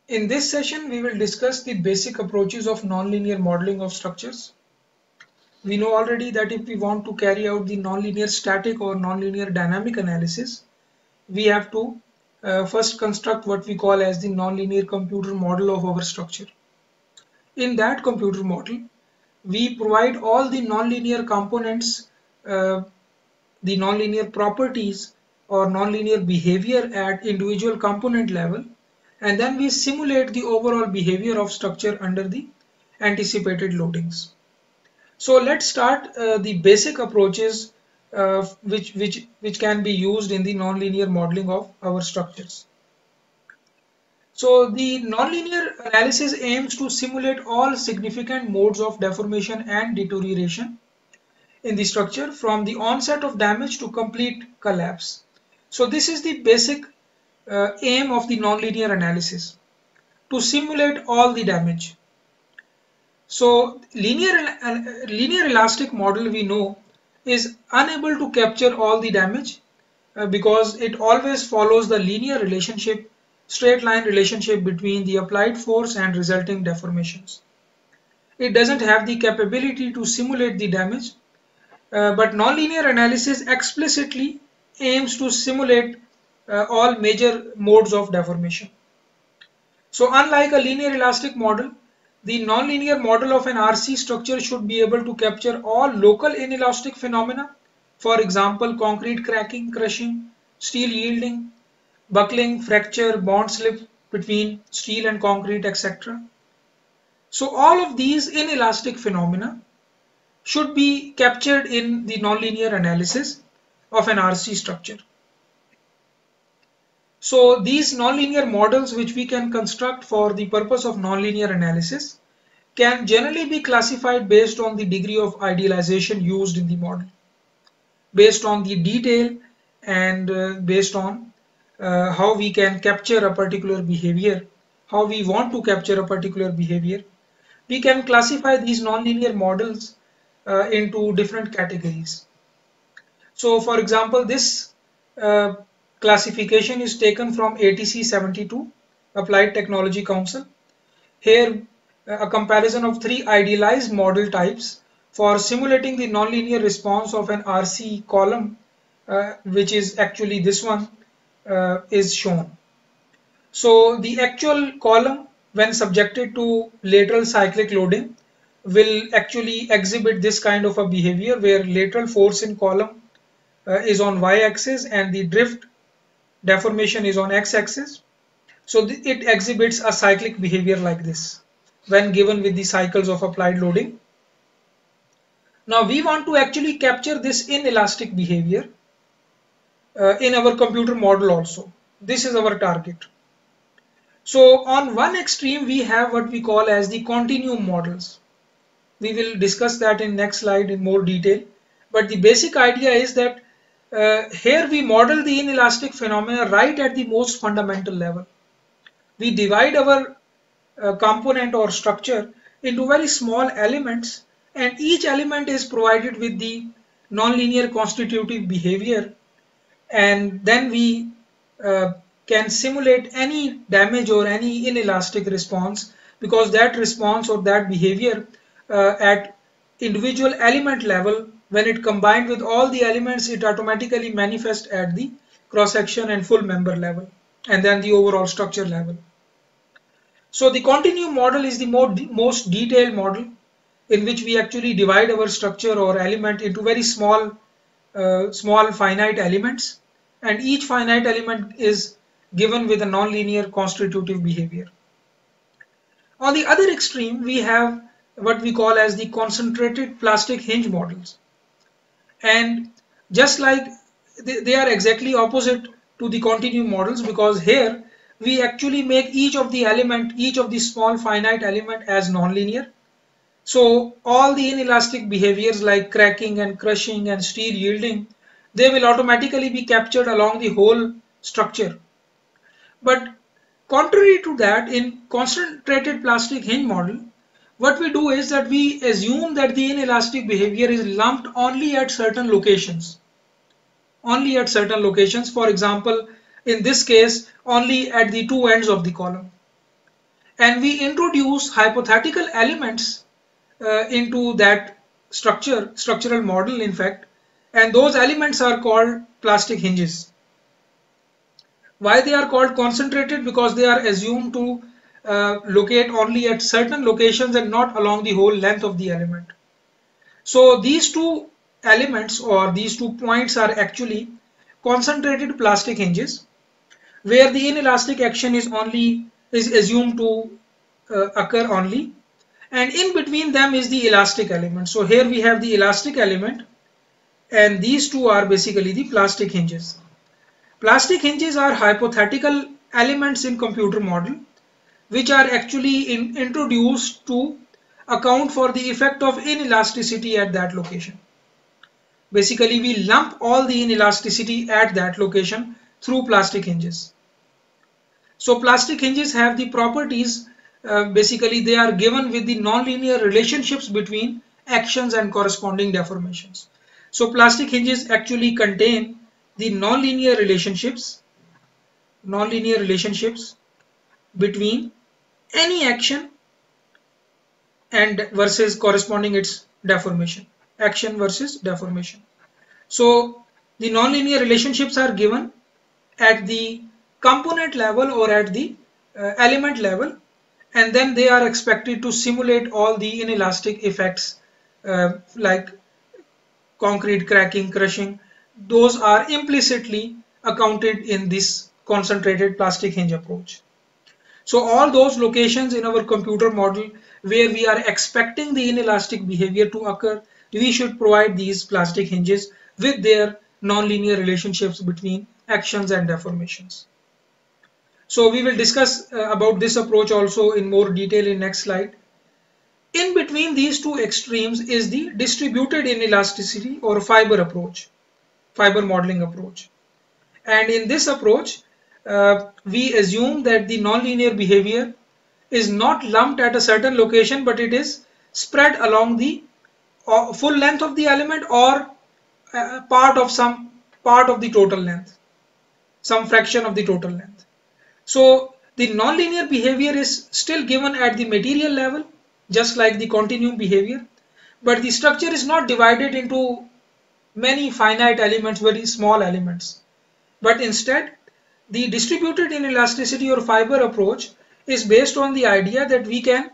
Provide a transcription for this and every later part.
In this session, we will discuss the basic approaches of nonlinear modeling of structures. We know already that if we want to carry out the nonlinear static or nonlinear dynamic analysis, we have to first construct what we call as the nonlinear computer model of our structure. In that computer model, we provide all the nonlinear components, the nonlinear properties or nonlinear behavior at individual component level, and then we simulate the overall behavior of structure under the anticipated loadings. So let's start the basic approaches which can be used in the nonlinear modeling of our structures. So the nonlinear analysis aims to simulate all significant modes of deformation and deterioration in the structure from the onset of damage to complete collapse. So this is the basic aim of the nonlinear analysis, to simulate all the damage. So linear elastic model, we know, is unable to capture all the damage because it always follows the linear relationship, straight line relationship between the applied force and resulting deformations. It doesn't have the capability to simulate the damage, but nonlinear analysis explicitly aims to simulate all major modes of deformation. So unlike a linear elastic model, the nonlinear model of an RC structure should be able to capture all local inelastic phenomena, for example, concrete cracking, crushing, steel yielding, buckling, fracture, bond slip between steel and concrete, etc. So all of these inelastic phenomena should be captured in the nonlinear analysis of an RC structure. So these nonlinear models which we can construct for the purpose of nonlinear analysis can generally be classified based on the degree of idealization used in the model, based on the detail and based on how we can capture a particular behavior, how we want to capture a particular behavior. We can classify these nonlinear models into different categories. So for example, this classification is taken from ATC 72, Applied Technology Council. Here a comparison of three idealized model types for simulating the nonlinear response of an RC column, which is actually this one, is shown. So the actual column, when subjected to lateral cyclic loading, will actually exhibit this kind of a behavior where lateral force in column is on y-axis and the drift deformation is on x-axis. So it exhibits a cyclic behavior like this when given with the cycles of applied loading. Now we want to actually capture this inelastic behavior in our computer model also. This is our target. So on one extreme we have what we call as the continuum models. We will discuss that in next slide in more detail. But the basic idea is that here we model the inelastic phenomena right at the most fundamental level. We divide our component or structure into very small elements, and each element is provided with the nonlinear constitutive behavior, and then we can simulate any damage or any inelastic response, because that response or that behavior at individual element level, when it combined with all the elements, it automatically manifests at the cross section and full member level, and then the overall structure level. So the continuum model is the most detailed model in which we actually divide our structure or element into very small finite elements, and each finite element is given with a nonlinear constitutive behavior. On the other extreme, we have what we call as the concentrated plastic hinge models, and just like they are exactly opposite to the continuum models, because here we actually make each of the small finite element as nonlinear. So all the inelastic behaviors like cracking and crushing and steel yielding, they will automatically be captured along the whole structure. But contrary to that, in concentrated plastic hinge model, what we do is that we assume that the inelastic behavior is lumped only at certain locations. Only at certain locations. For example, in this case, only at the two ends of the column. and we introduce hypothetical elements into that structural model in fact, and those elements are called plastic hinges. Why they are called concentrated? Because they are assumed to locate only at certain locations and not along the whole length of the element. So these two elements or these 2 points are actually concentrated plastic hinges, where the inelastic action is assumed to occur only, and in between them is the elastic element. So here we have the elastic element, and these two are basically the plastic hinges. Plastic hinges are hypothetical elements in computer model which are actually introduced to account for the effect of inelasticity at that location. Basically, we lump all the inelasticity at that location through plastic hinges. So plastic hinges have the properties, basically they are given with the nonlinear relationships between actions and corresponding deformations. So plastic hinges actually contain the nonlinear relationships between any action and versus corresponding its deformation, action versus deformation. So the nonlinear relationships are given at the component level or at the element level, and then they are expected to simulate all the inelastic effects like concrete cracking, crushing. Those are implicitly accounted in this concentrated plastic hinge approach. So all those locations in our computer model where we are expecting the inelastic behavior to occur, we should provide these plastic hinges with their nonlinear relationships between actions and deformations. So we will discuss about this approach also in more detail in next slide. In between these two extremes is the distributed inelasticity or fiber modeling approach. And in this approach, we assume that the nonlinear behavior is not lumped at a certain location, but it is spread along the full length of the element or part of the total length, some fraction of the total length. So the nonlinear behavior is still given at the material level, just like the continuum behavior, but the structure is not divided into many finite elements, very small elements, but instead the distributed inelasticity or fiber approach is based on the idea that we can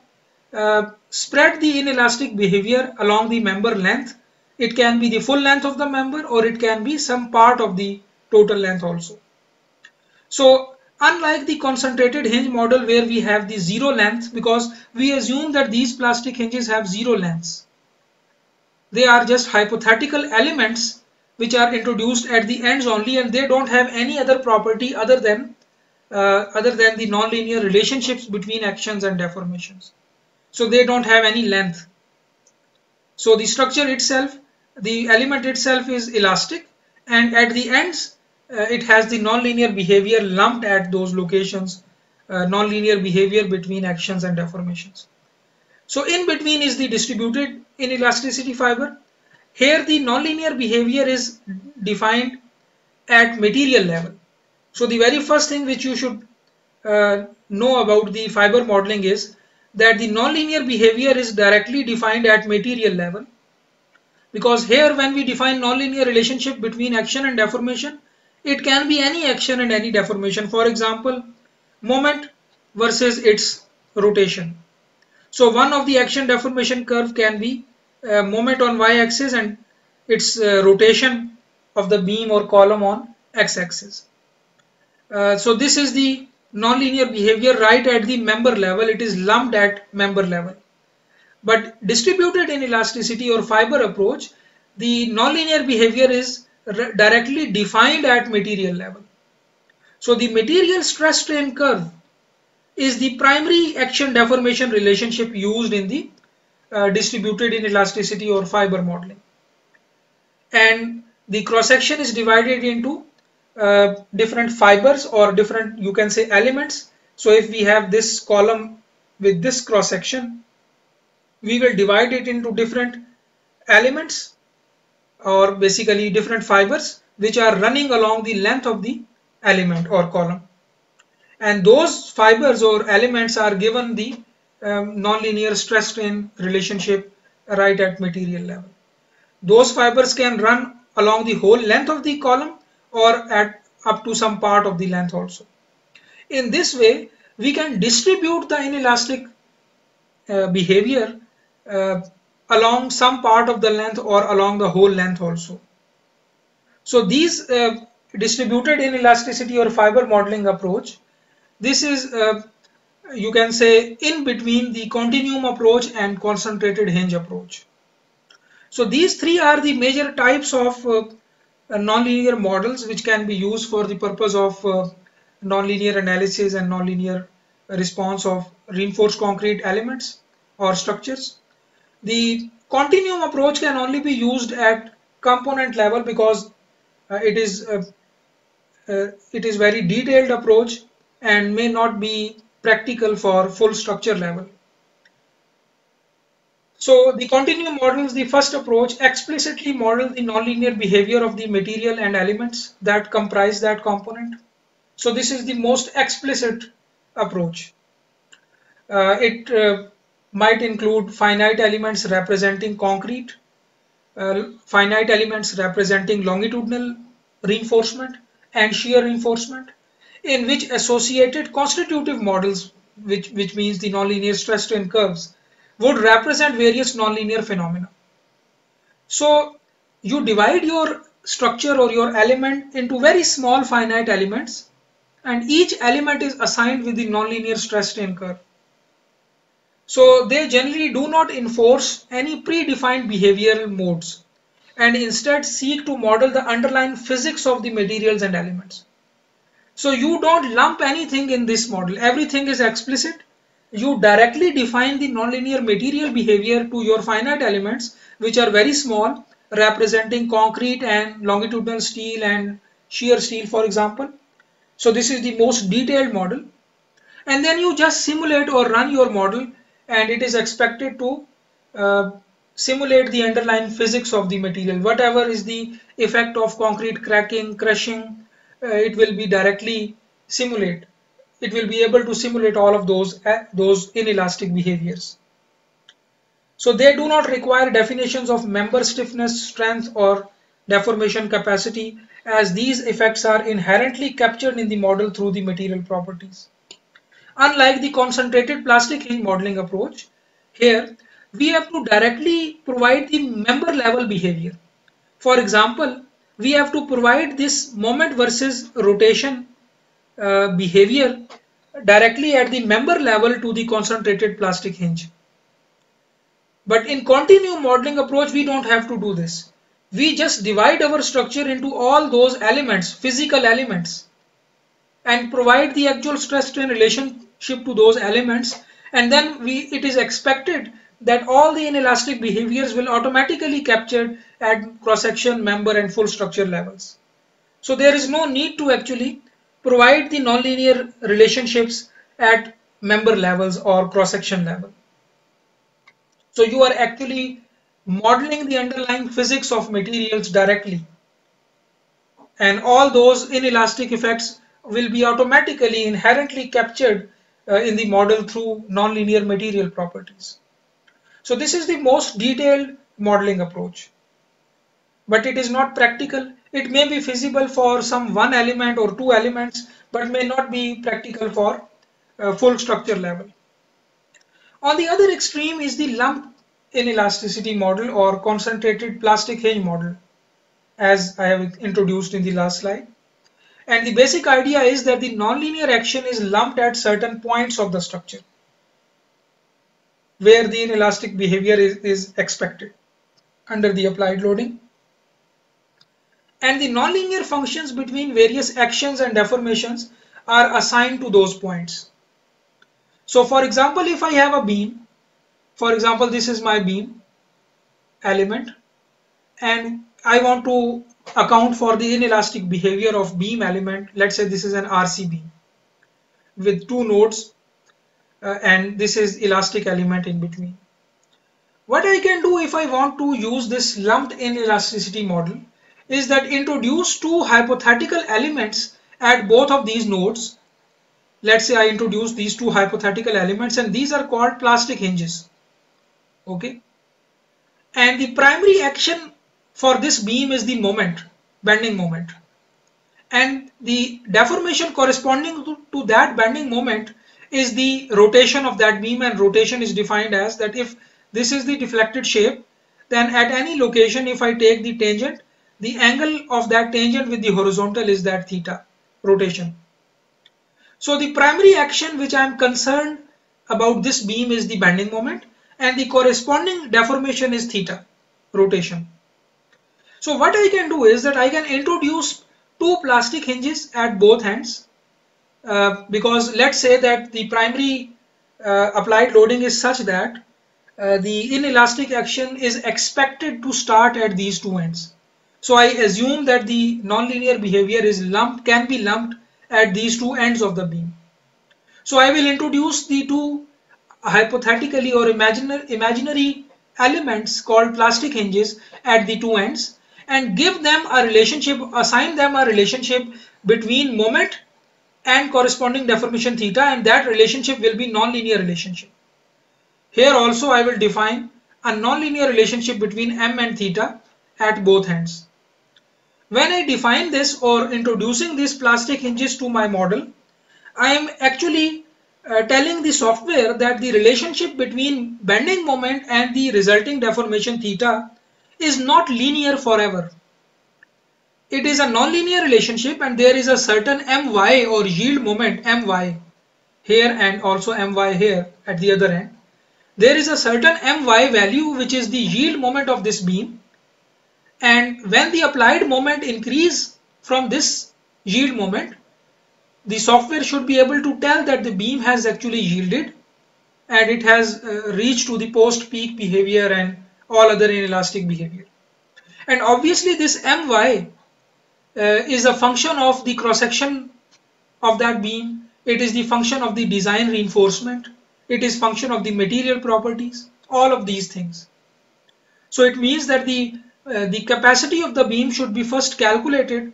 spread the inelastic behavior along the member length. It can be the full length of the member or it can be some part of the total length also. So unlike the concentrated hinge model where we have the zero length, because we assume that these plastic hinges have zero lengths, they are just hypothetical elements which are introduced at the ends only, and they don't have any other property other than the nonlinear relationships between actions and deformations. So they don't have any length. So the structure itself, the element itself is elastic, and at the ends it has the nonlinear behavior lumped at those locations, nonlinear behavior between actions and deformations. So in between is the distributed inelasticity fiber. Here the nonlinear behavior is defined at material level. So the very first thing which you should know about the fiber modeling is that the nonlinear behavior is directly defined at material level, because here when we define nonlinear relationship between action and deformation, it can be any action and any deformation. For example, moment versus its rotation. So one of the action deformation curve can be moment on y-axis and its rotation of the beam or column on x-axis. So this is the nonlinear behavior right at the member level. It is lumped at member level. But distributed inelasticity or fiber approach, the nonlinear behavior is directly defined at material level. So the material stress strain curve is the primary action deformation relationship used in the distributed inelasticity or fiber modeling. And the cross section is divided into different fibers or different, you can say, elements. So if we have this column with this cross section, we will divide it into different elements or basically different fibers which are running along the length of the element or column. and those fibers or elements are given the nonlinear stress strain relationship right at material level. Those fibers can run along the whole length of the column or at up to some part of the length also. In this way, we can distribute the inelastic behavior uh, along some part of the length or along the whole length also. So these distributed inelasticity or fiber modeling approach, this is you can say in between the continuum approach and concentrated hinge approach. So these three are the major types of nonlinear models which can be used for the purpose of nonlinear analysis and nonlinear response of reinforced concrete elements or structures. The continuum approach can only be used at component level because it is very detailed approach and may not be practical for full structure level. So the continuum models, the first approach, explicitly model the nonlinear behavior of the material and elements that comprise that component. So this is the most explicit approach. It might include finite elements representing concrete, finite elements representing longitudinal reinforcement and shear reinforcement, in which associated constitutive models, which means the nonlinear stress strain curves, would represent various nonlinear phenomena. So you divide your structure or your element into very small finite elements, and each element is assigned with the nonlinear stress strain curve. So they generally do not enforce any predefined behavioral modes and instead seek to model the underlying physics of the materials and elements. So you don't lump anything in this model. Everything is explicit. You directly define the nonlinear material behavior to your finite elements, which are very small, representing concrete and longitudinal steel and shear steel, for example. So this is the most detailed model. And then you just simulate or run your model, and it is expected to simulate the underlying physics of the material. Whatever is the effect of concrete cracking, crushing, it will be directly simulate. It will be able to simulate all of those inelastic behaviors. So they do not require definitions of member stiffness, strength, or deformation capacity, as these effects are inherently captured in the model through the material properties. Unlike the concentrated plastic hinge modeling approach, here we have to directly provide the member level behavior. For example, we have to provide this moment versus rotation behavior directly at the member level to the concentrated plastic hinge. But in continuum modeling approach, we don't have to do this. We just divide our structure into all those elements, physical elements, and provide the actual stress strain relationship to those elements, and then it is expected that all the inelastic behaviors will automatically captured at cross section, member, and full structure levels. So there is no need to actually provide the nonlinear relationships at member levels or cross section level. So you are actually modeling the underlying physics of materials directly, and all those inelastic effects will be automatically inherently captured in the model through nonlinear material properties. So this is the most detailed modeling approach, but it is not practical. It may be feasible for some one element or two elements, but may not be practical for full structure level. On the other extreme is the lump inelasticity model or concentrated plastic hinge model, as I have introduced in the last slide. And the basic idea is that the nonlinear action is lumped at certain points of the structure where the inelastic behavior is expected under the applied loading. And the nonlinear functions between various actions and deformations are assigned to those points. So for example, if I have a beam, for example, this is my beam element, and I want to account for the inelastic behavior of beam element. Let's say this is an RC beam with two nodes, and this is elastic element in between. What I can do if I want to use this lumped inelasticity model is that introduce two hypothetical elements at both of these nodes let's say I introduce these two hypothetical elements, and these are called plastic hinges. Okay, and the primary action for this beam is the moment, bending moment, and the deformation corresponding to that bending moment is the rotation of that beam, and rotation is defined as that if this is the deflected shape, then at any location, if I take the tangent, the angle of that tangent with the horizontal is that theta, rotation. So the primary action which I am concerned about this beam is the bending moment, and the corresponding deformation is theta, rotation. So what I can do is that I can introduce two plastic hinges at both ends, because let's say that the primary applied loading is such that the inelastic action is expected to start at these two ends. So I assume that the nonlinear behavior is can be lumped at these two ends of the beam. So I will introduce the two hypothetically or imaginary elements called plastic hinges at the two ends, and give them a relationship, assign them a relationship between moment and corresponding deformation theta, and that relationship will be nonlinear relationship. Here also I will define a nonlinear relationship between m and theta at both ends. When I define this or introducing these plastic hinges to my model, I am actually telling the software that the relationship between bending moment and the resulting deformation theta is not linear forever. It is a nonlinear relationship, and there is a certain my or yield moment my here and also my here at the other end. There is a certain my value which is the yield moment of this beam, and when the applied moment increase from this yield moment, the software should be able to tell that the beam has actually yielded and it has reached to the post peak behavior and all other inelastic behavior. And obviously this my is a function of the cross section of that beam. It is the function of the design reinforcement. It is function of the material properties, all of these things. So it means that the capacity of the beam should be first calculated,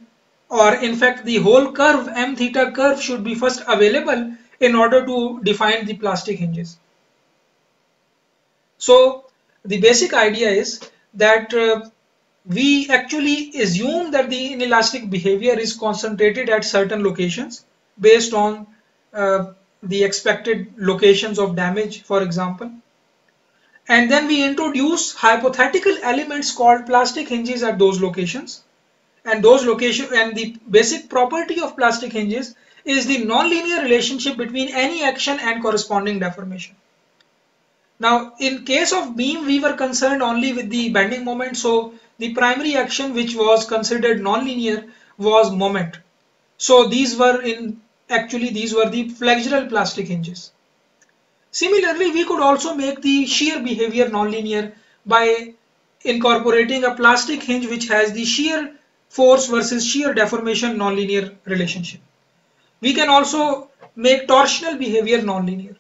or in fact the whole curve, m theta curve, should be first available in order to define the plastic hinges. So the basic idea is that we actually assume that the inelastic behavior is concentrated at certain locations based on the expected locations of damage, for example. And then we introduce hypothetical elements called plastic hinges at those locations. And the basic property of plastic hinges is the nonlinear relationship between any action and corresponding deformation. Now, in case of beam, we were concerned only with the bending moment. So the primary action which was considered nonlinear was moment. So these were the flexural plastic hinges. Similarly, we could also make the shear behavior nonlinear by incorporating a plastic hinge which has the shear force versus shear deformation nonlinear relationship. We can also make torsional behavior nonlinear.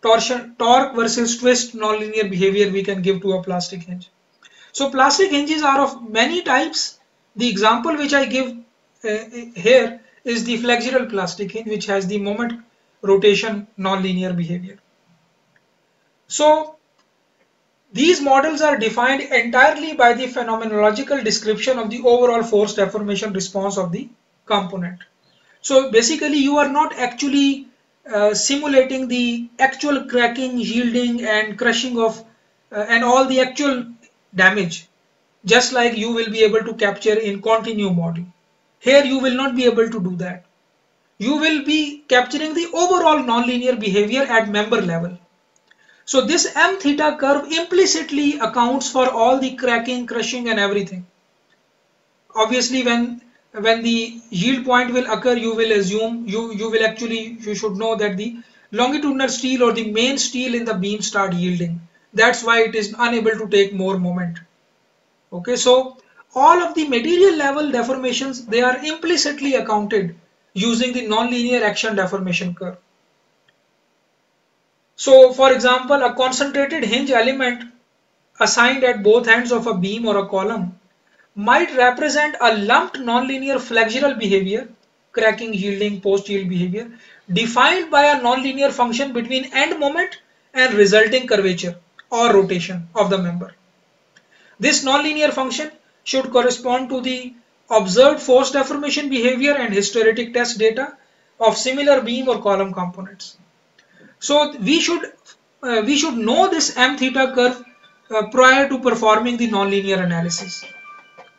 Torque versus twist nonlinear behavior we can give to a plastic hinge. So plastic hinges are of many types. The example which I give here is the flexural plastic hinge, which has the moment rotation nonlinear behavior. So these models are defined entirely by the phenomenological description of the overall force deformation response of the component. So basically you are not actually simulating the actual cracking, yielding and crushing of and all the actual damage, just like you will be able to capture in continuum model. Here you will not be able to do that. You will be capturing the overall nonlinear behavior at member level. So this m theta curve implicitly accounts for all the cracking, crushing and everything. Obviously when the yield point will occur, you will assume, you should know that the longitudinal steel or the main steel in the beam start yielding. That's why it is unable to take more moment. Okay, so all of the material level deformations, they are implicitly accounted using the nonlinear action deformation curve. So for example, a concentrated hinge element assigned at both ends of a beam or a column might represent a lumped nonlinear flexural behavior cracking, yielding, post-yield behavior defined by a nonlinear function between end moment and resulting curvature or rotation of the member. This nonlinear function should correspond to the observed force deformation behavior and hysteretic test data of similar beam or column components. So we should know this m theta curve prior to performing the nonlinear analysis.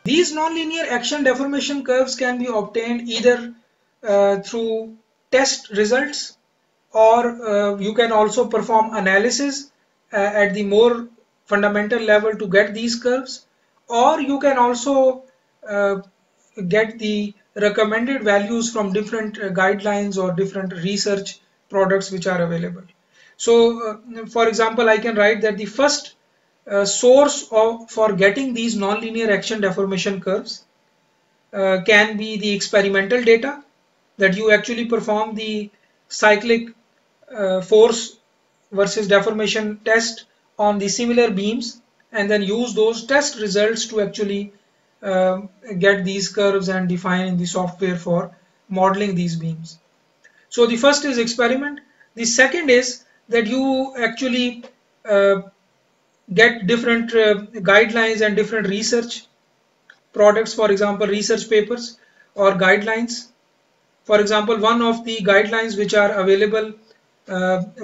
These nonlinear action deformation curves can be obtained either through test results, or you can also perform analysis at the more fundamental level to get these curves, or you can also get the recommended values from different guidelines or different research products which are available. So for example, I can write that the first source for getting these nonlinear action deformation curves can be the experimental data, that you actually perform the cyclic force versus deformation test on the similar beams and then use those test results to actually get these curves and define in the software for modeling these beams. So the first is experiment. The second is that you actually get different guidelines and different research products, for example research papers or guidelines. For example, one of the guidelines which are available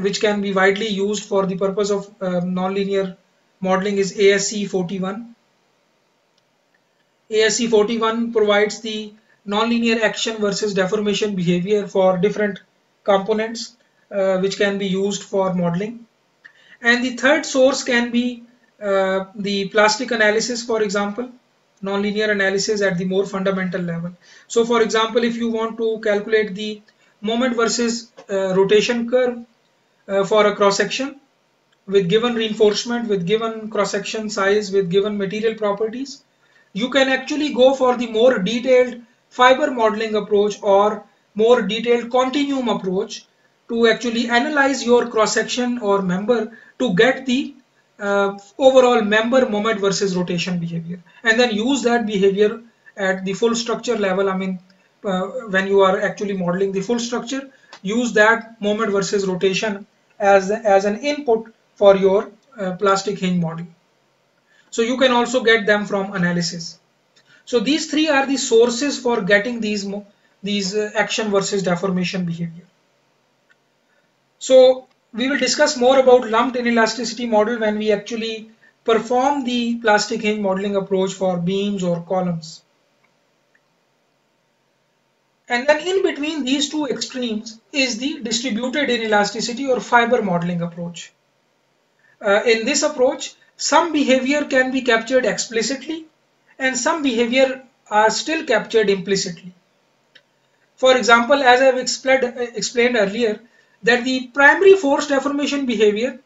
which can be widely used for the purpose of nonlinear modeling is ASC 41. ASC 41 provides the nonlinear action versus deformation behavior for different components which can be used for modeling. And the third source can be the plastic analysis, for example, nonlinear analysis at the more fundamental level. So for example, if you want to calculate the moment versus rotation curve for a cross section with given reinforcement, with given cross section size, with given material properties, you can actually go for the more detailed fiber modeling approach or more detailed continuum approach to actually analyze your cross section or member to get the overall member moment versus rotation behavior, and then use that behavior at the full structure level. I mean, when you are actually modeling the full structure, use that moment versus rotation as an input for your plastic hinge model. So you can also get them from analysis. So these three are the sources for getting these action versus deformation behavior. So we will discuss more about lumped inelasticity model when we actually perform the plastic hinge modeling approach for beams or columns. And then in between these two extremes is the distributed inelasticity or fiber modeling approach. In this approach, some behavior can be captured explicitly and some behavior are still captured implicitly. For example, as I have explained earlier, that the primary force deformation behavior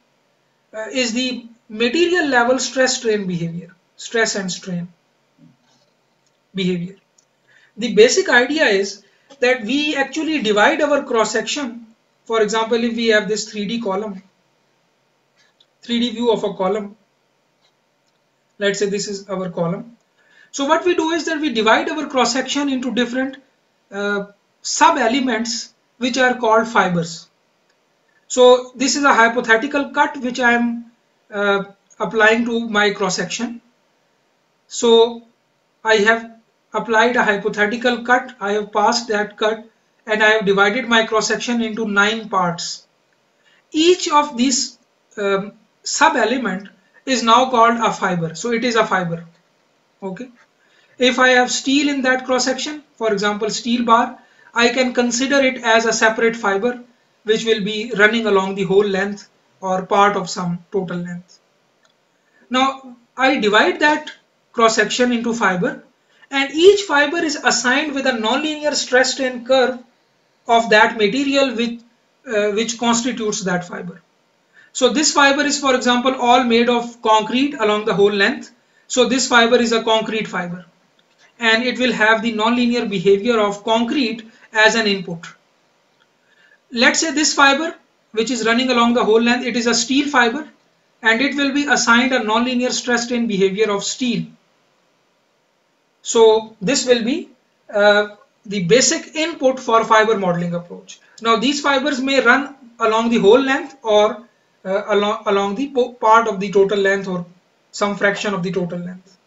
is the material level stress strain behavior, stress and strain behavior. The basic idea is that we actually divide our cross section. For example, if we have this 3D column, 3D view of a column, let's say this is our column. So what we do is that we divide our cross section into different sub elements which are called fibers. So this is a hypothetical cut which I am applying to my cross section. So I have applied a hypothetical cut, I have passed that cut, and I have divided my cross section into 9 parts. Each of these sub element is now called a fiber. So it is a fiber. Okay. If I have steel in that cross section, for example steel bar, I can consider it as a separate fiber which will be running along the whole length or part of some total length. Now I divide that cross section into fiber, and each fiber is assigned with a nonlinear stress strain curve of that material which constitutes that fiber. So this fiber is, for example, all made of concrete along the whole length. So this fiber is a concrete fiber, and it will have the nonlinear behavior of concrete as an input. Let's say this fiber which is running along the whole length, it is a steel fiber, and it will be assigned a nonlinear stress strain behavior of steel. So this will be the basic input for fiber modeling approach. Now these fibers may run along the whole length or along the part of the total length or some fraction of the total length.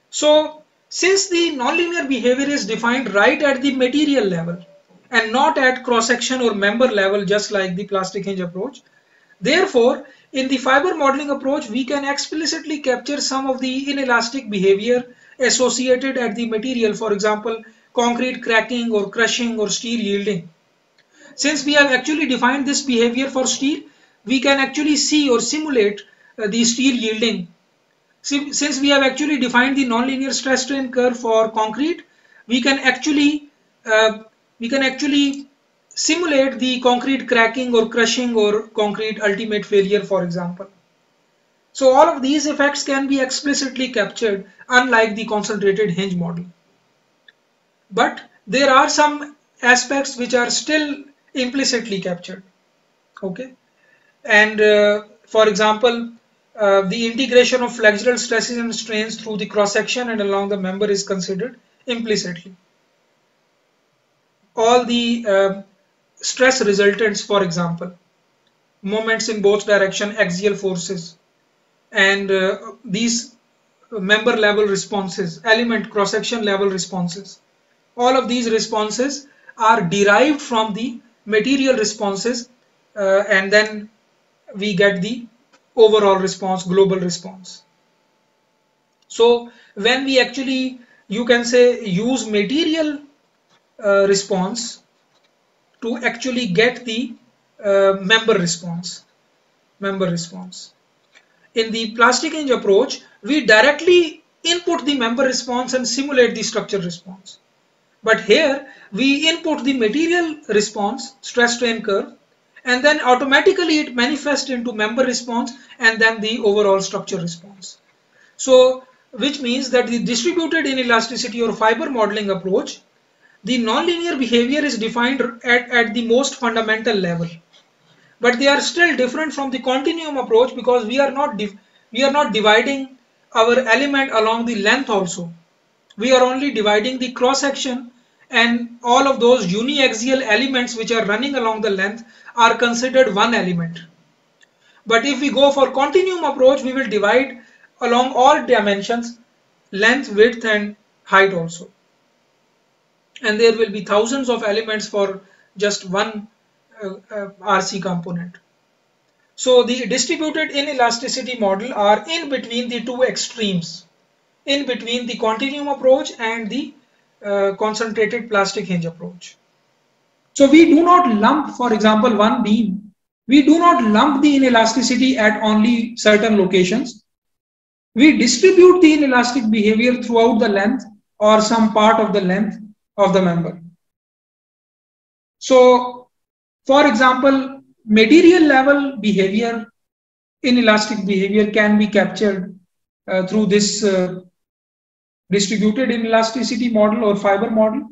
So since the nonlinear behavior is defined right at the material level and not at cross-section or member level, just like the plastic hinge approach, therefore in the fiber modeling approach we can explicitly capture some of the inelastic behavior associated at the material, for example concrete cracking or crushing or steel yielding. Since we have actually defined this behavior for steel, we can actually see or simulate the steel yielding. Since we have actually defined the nonlinear stress strain curve for concrete, we can actually simulate the concrete cracking or crushing or concrete ultimate failure, for example. So all of these effects can be explicitly captured, unlike the concentrated hinge model. But there are some aspects which are still implicitly captured. Okay, and for example, the integration of flexural stresses and strains through the cross section and along the member is considered implicitly. All the stress resultants, for example, moments in both direction, axial forces, and these member level responses, element cross section level responses, all of these responses are derived from the material responses, and then we get the overall response, global response. So when we actually, you can say, use material response to actually get the member response. In the plastic hinge approach, we directly input the member response and simulate the structure response. But here we input the material response, stress strain curve, and then automatically it manifests into member response and then the overall structure response. So which means that the distributed inelasticity or fiber modeling approach, the nonlinear behavior is defined at the most fundamental level, but they are still different from the continuum approach because we are not dividing our element along the length also. We are only dividing the cross section, and all of those uniaxial elements which are running along the length are considered one element. But if we go for continuum approach, we will divide along all dimensions, length, width and height also. And there will be thousands of elements for just one RC component. So the distributed inelasticity model are in between the two extremes, in between the continuum approach and the concentrated plastic hinge approach. So we do not lump, for example, one beam. We do not lump the inelasticity at only certain locations. We distribute the inelastic behavior throughout the length or some part of the length of the member. So, for example, material level behavior, inelastic behavior can be captured through this distributed inelasticity model or fiber model.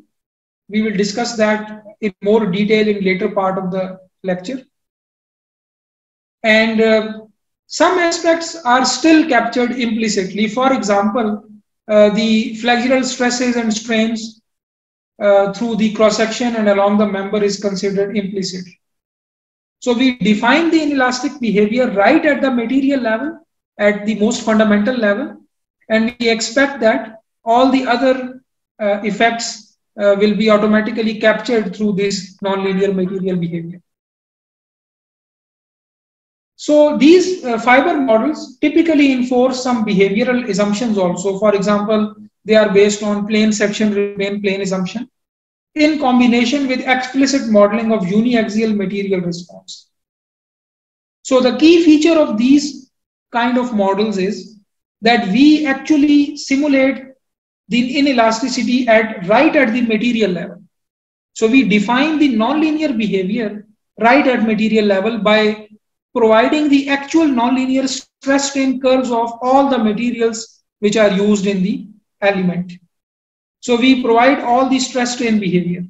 We will discuss that in more detail in later part of the lecture. And some aspects are still captured implicitly. For example, the flexural stresses and strains through the cross section and along the member is considered implicit. So we define the inelastic behavior right at the material level, at the most fundamental level, and we expect that all the other effects will be automatically captured through this nonlinear material behavior. So these fiber models typically enforce some behavioral assumptions also. For example, they are based on plane section remain plane assumption in combination with explicit modeling of uniaxial material response. So the key feature of these kind of models is that we actually simulate the inelasticity right at the material level. So we define the nonlinear behavior right at material level by providing the actual nonlinear stress strain curves of all the materials which are used in the element. So we provide all the stress strain behavior.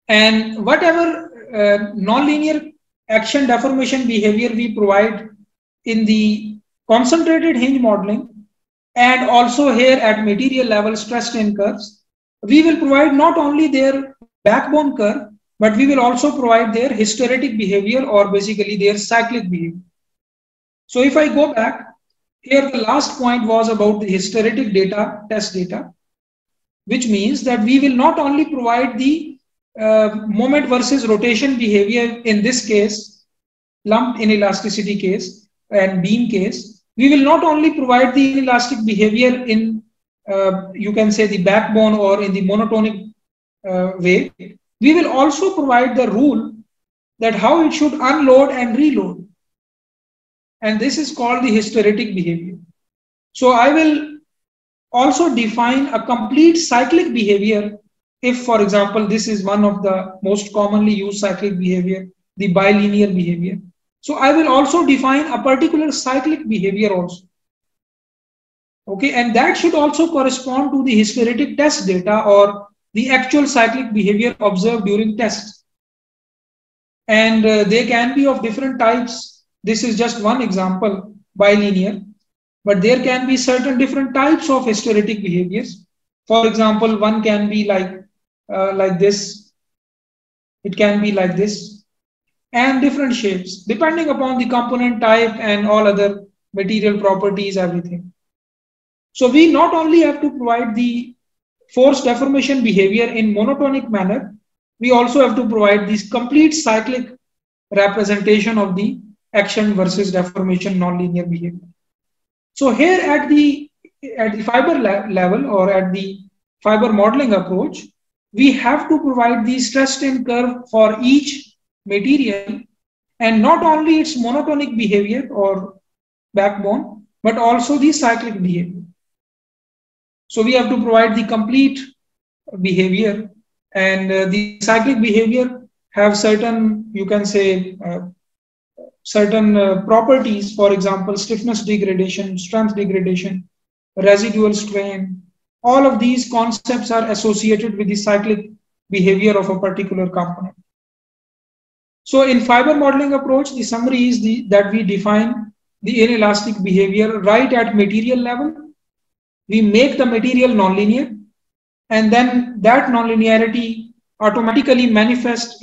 And whatever nonlinear action deformation behavior we provide in the concentrated hinge modeling and also here at material level stress strain curves, we will provide not only their backbone curve, but we will also provide their hysteretic behavior, or basically their cyclic behavior. So if I go back, here the last point was about the hysteretic data, test data, which means that we will not only provide the moment versus rotation behavior in this case, lumped inelasticity case and beam case. We will not only provide the inelastic behavior in, you can say, the backbone or in the monotonic way. We will also provide the rule that how it should unload and reload. And this is called the hysteretic behavior. So I will also define a complete cyclic behavior if, for example, this is one of the most commonly used cyclic behavior, the bilinear behavior. So I will also define a particular cyclic behavior also. Okay, and that should also correspond to the hysteretic test data or the actual cyclic behavior observed during tests. And they can be of different types. This is just one example, bilinear. But there can be certain different types of hysteretic behaviors. For example, one can be like this. It can be like this, and different shapes, depending upon the component type and all other material properties, everything. So we not only have to provide the force deformation behavior in monotonic manner, we also have to provide this complete cyclic representation of the action versus deformation nonlinear behavior. So here at the fiber level or at the fiber modeling approach, we have to provide the stress strain curve for each material, and not only its monotonic behavior or backbone, but also the cyclic behavior. So we have to provide the complete behavior, and the cyclic behavior have certain, you can say, certain properties, for example, stiffness degradation, strength degradation, residual strain. All of these concepts are associated with the cyclic behavior of a particular component. So in fiber modeling approach, the summary is that we define the inelastic behavior right at material level. We make the material nonlinear, and then that nonlinearity automatically manifests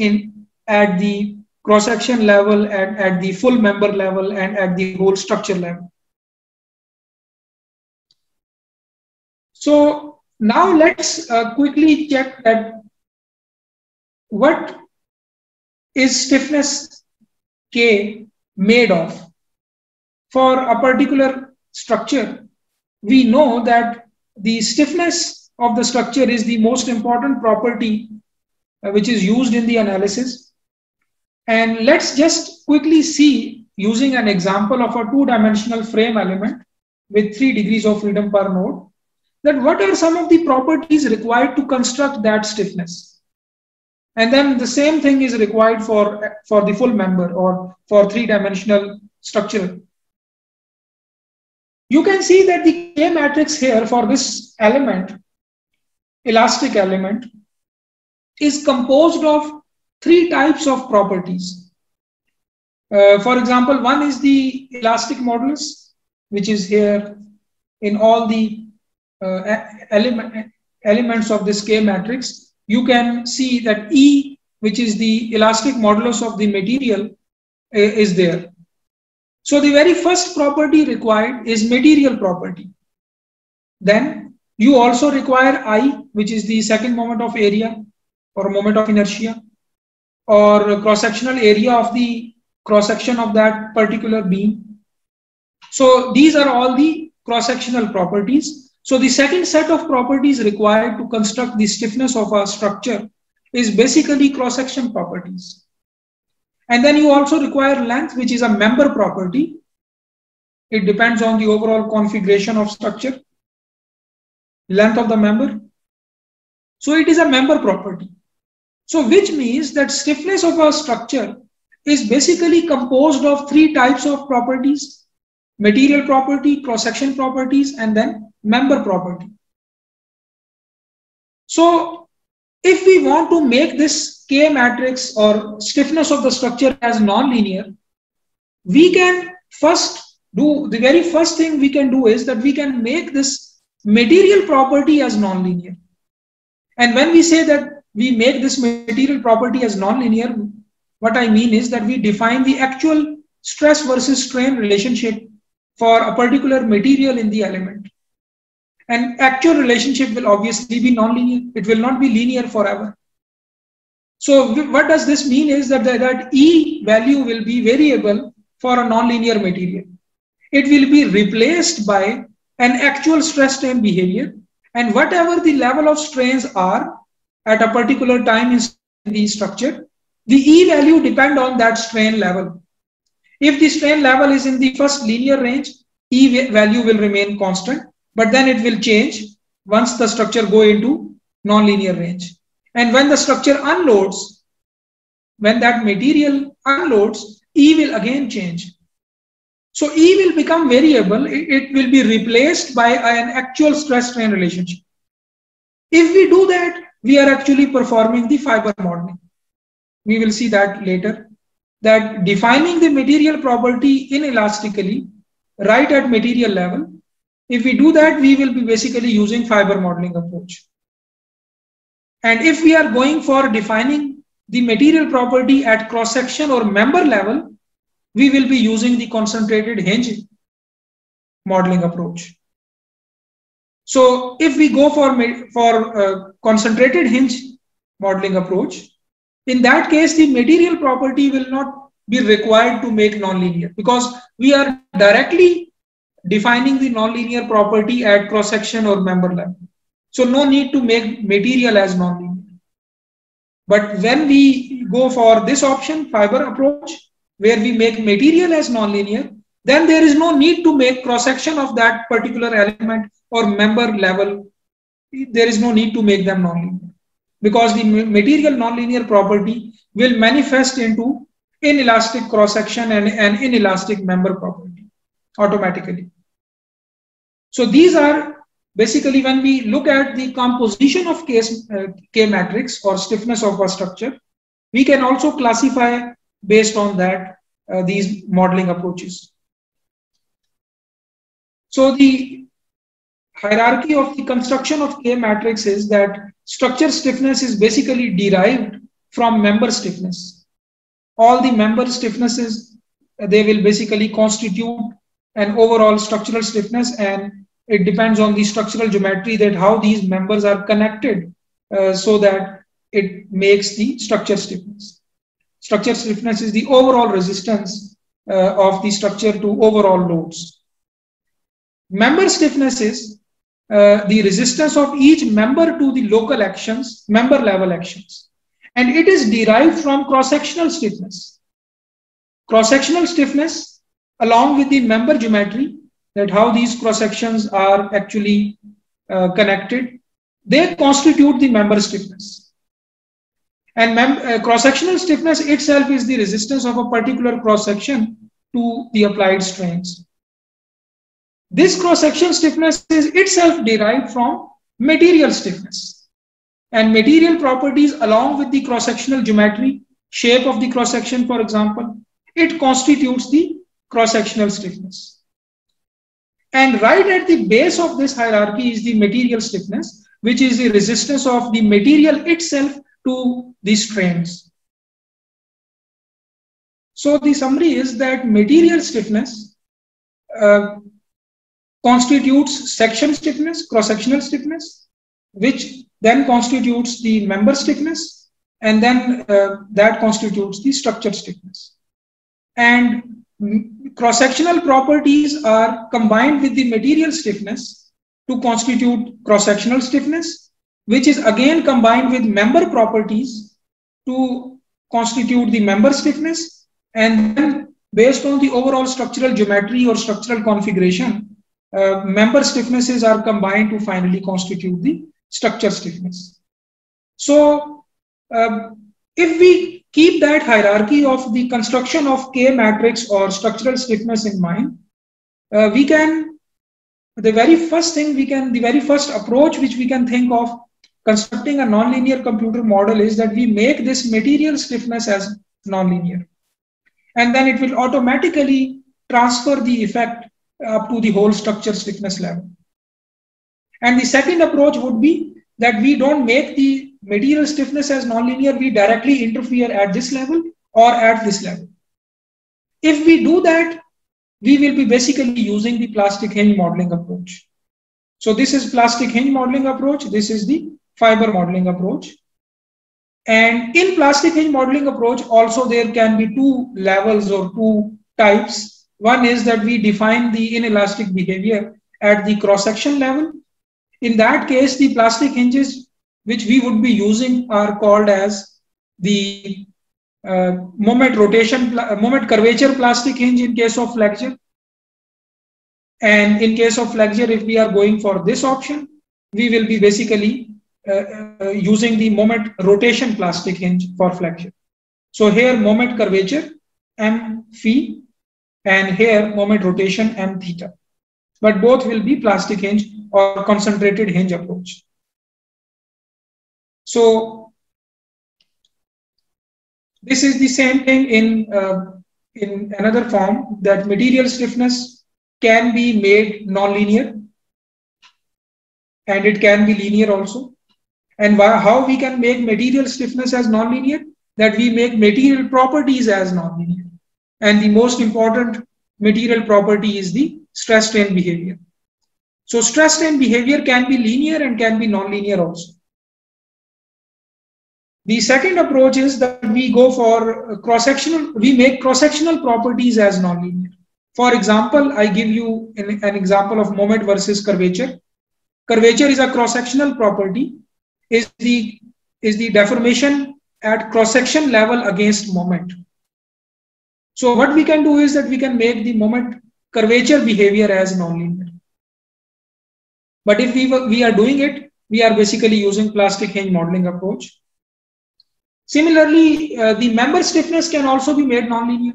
at the cross-section level, at the full member level, and at the whole structure level. So now let's quickly check that what is stiffness K made of. For a particular structure, we know that the stiffness of the structure is the most important property which is used in the analysis. And let's just quickly see, using an example of a two-dimensional frame element with 3 degrees of freedom per node, that what are some of the properties required to construct that stiffness. And then the same thing is required for the full member or for 3-dimensional structure. You can see that the K matrix here for this element, elastic element, is composed of 3 types of properties. For example, one is the elastic modulus, which is here in all the elements of this K matrix. You can see that E, which is the elastic modulus of the material, is there. So the very first property required is material property. Then you also require I, which is the second moment of area or moment of inertia, or cross-sectional area of the cross-section of that particular beam. So these are all the cross-sectional properties. So the second set of properties required to construct the stiffness of a structure is basically cross-section properties. And then you also require length, which is a member property. It depends on the overall configuration of structure, length of the member. So it is a member property. So which means that stiffness of a structure is basically composed of 3 types of properties: material property, cross-section properties, and then member property. So if we want to make this K matrix or stiffness of the structure as nonlinear, we can first do, the very first thing we can do is that we can make this material property as nonlinear. And when we say that we make this material property as nonlinear, what I mean is that we define the actual stress versus strain relationship for a particular material in the element. And actual relationship will obviously be nonlinear. It will not be linear forever. So what does this mean is that that E value will be variable for a nonlinear material. It will be replaced by an actual stress strain behavior, and whatever the level of strains are at a particular time in the structure, the E value depend on that strain level. If the strain level is in the first linear range, E value will remain constant, but then it will change once the structure go into nonlinear range. And when the structure unloads, when that material unloads, E will again change. So E will become variable. It will be replaced by an actual stress strain relationship. If we do that, we are actually performing the fiber modeling. We will see that later, that defining the material property inelastically right at material level. If we do that, we will be basically using fiber modeling approach. And if we are going for defining the material property at cross-section or member level, we will be using the concentrated hinge modeling approach. So if we go for concentrated hinge modeling approach, in that case, the material property will not be required to make nonlinear, because we are directly defining the nonlinear property at cross-section or member level. So no need to make material as nonlinear. But when we go for this option, fiber approach, where we make material as nonlinear, then there is no need to make cross-section of that particular element or member level. There is no need to make them nonlinear, because the material nonlinear property will manifest into inelastic cross-section and an inelastic member property automatically. So these are basically, when we look at the composition of K matrix or stiffness of a structure, we can also classify based on that these modeling approaches. So the hierarchy of the construction of K matrix is that structure stiffness is basically derived from member stiffness. All the member stiffnesses, they will basically constitute an overall structural stiffness, and it depends on the structural geometry, that how these members are connected so that it makes the structure stiffness. Structure stiffness is the overall resistance of the structure to overall loads. Member stiffness is the resistance of each member to the local actions, member level actions. And it is derived from cross-sectional stiffness. Cross-sectional stiffness, along with the member geometry, that how these cross-sections are actually connected, they constitute the member stiffness. And cross-sectional stiffness itself is the resistance of a particular cross-section to the applied strains. This cross-section stiffness is itself derived from material stiffness. And material properties, along with the cross-sectional geometry, shape of the cross-section, for example, it constitutes the cross-sectional stiffness. And right at the base of this hierarchy is the material stiffness, which is the resistance of the material itself to the strains. So the summary is that material stiffness constitutes section stiffness, cross-sectional stiffness, which then constitutes the member stiffness, and then that constitutes the structure stiffness. And cross-sectional properties are combined with the material stiffness to constitute cross-sectional stiffness, which is again combined with member properties to constitute the member stiffness, and then based on the overall structural geometry or structural configuration, member stiffnesses are combined to finally constitute the structure stiffness. So if we keep that hierarchy of the construction of K matrix or structural stiffness in mind, we can, the very first approach which we can think of constructing a nonlinear computer model is that we make this material stiffness as nonlinear. And then it will automatically transfer the effect up to the whole structure stiffness level. And the second approach would be that we don't make the material stiffness as nonlinear, we directly interfere at this level or at this level. If we do that, we will be basically using the plastic hinge modeling approach. So this is plastic hinge modeling approach. This is the fiber modeling approach. And in plastic hinge modeling approach, also there can be two levels or two types. One is that we define the inelastic behavior at the cross-section level. In that case, the plastic hinges which we would be using are called as the moment curvature plastic hinge in case of flexure. And in case of flexure, if we are going for this option, we will be basically using the moment rotation plastic hinge for flexure. So here moment curvature M phi and here moment rotation M theta. But both will be plastic hinge or concentrated hinge approach. So this is the same thing in another form, that material stiffness can be made nonlinear and it can be linear also. And how we can make material stiffness as nonlinear? That we make material properties as nonlinear. And the most important material property is the stress strain behavior. So stress strain behavior can be linear and can be nonlinear also. The second approach is that we go for cross-sectional, we make cross-sectional properties as nonlinear. For example, I give you an example of moment versus curvature. Curvature is a cross-sectional property, is the deformation at cross-section level against moment. So what we can do is that we can make the moment curvature behavior as nonlinear. But if we are doing it, we are basically using plastic hinge modeling approach. Similarly, the member stiffness can also be made nonlinear.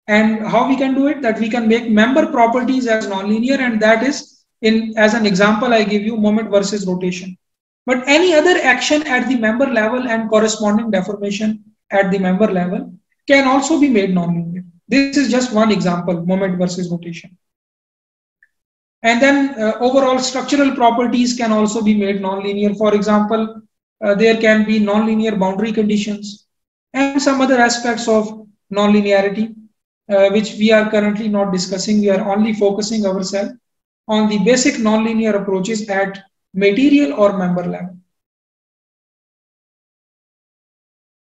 And how we can do it? That we can make member properties as nonlinear, and that is, as an example, I give you moment versus rotation. But any other action at the member level and corresponding deformation at the member level can also be made nonlinear. This is just one example, moment versus rotation. And then overall structural properties can also be made nonlinear. For example, there can be nonlinear boundary conditions and some other aspects of nonlinearity, which we are currently not discussing. We are only focusing ourselves on the basic nonlinear approaches at material or member level.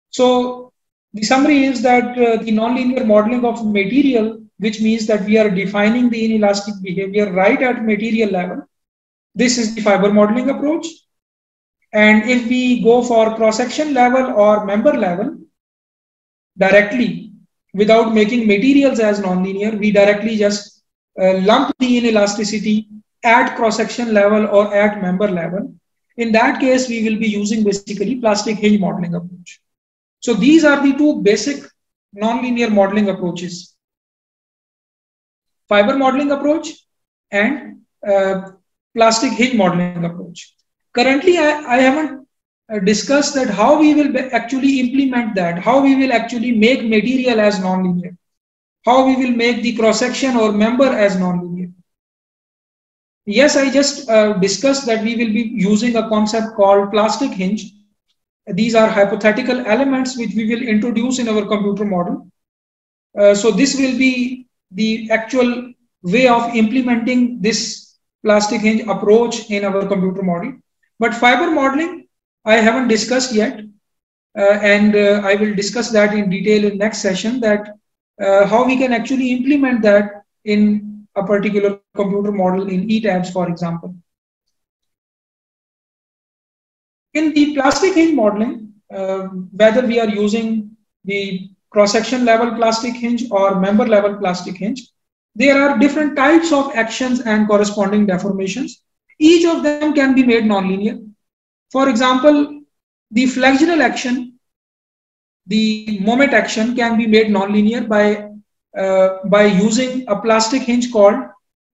So the summary is that the nonlinear modeling of material, which means that we are defining the inelastic behavior right at material level. This is the fiber modeling approach. And if we go for cross-section level or member level directly, without making materials as nonlinear, we directly just lump the inelasticity at cross-section level or at member level. In that case, we will be using basically plastic hinge modeling approach. So these are the two basic nonlinear modeling approaches: fiber modeling approach and plastic hinge modeling approach. Currently, I haven't discussed that how we will actually implement that, how we will actually make material as nonlinear, how we will make the cross-section or member as nonlinear. Yes, I just discussed that we will be using a concept called plastic hinge. These are hypothetical elements which we will introduce in our computer model. So this will be the actual way of implementing this plastic hinge approach in our computer model. But fiber modeling, I haven't discussed yet. And I will discuss that in detail in next session, that how we can actually implement that in a particular computer model in ETABS, for example. In the plastic hinge modeling, whether we are using the cross-section level plastic hinge or member level plastic hinge, there are different types of actions and corresponding deformations. Each of them can be made nonlinear. For example, the flexural action, the moment action, can be made nonlinear by using a plastic hinge called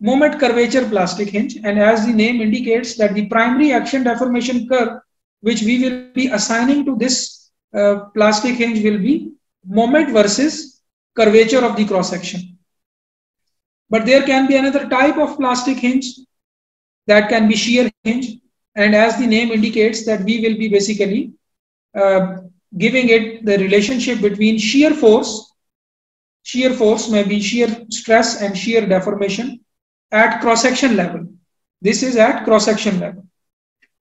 moment curvature plastic hinge. And as the name indicates, that the primary action deformation curve which we will be assigning to this plastic hinge will be moment versus curvature of the cross section. But there can be another type of plastic hinge that can be shear hinge. And as the name indicates, that we will be basically giving it the relationship between shear force. Shear force may be shear stress and shear deformation at cross-section level. This is at cross-section level.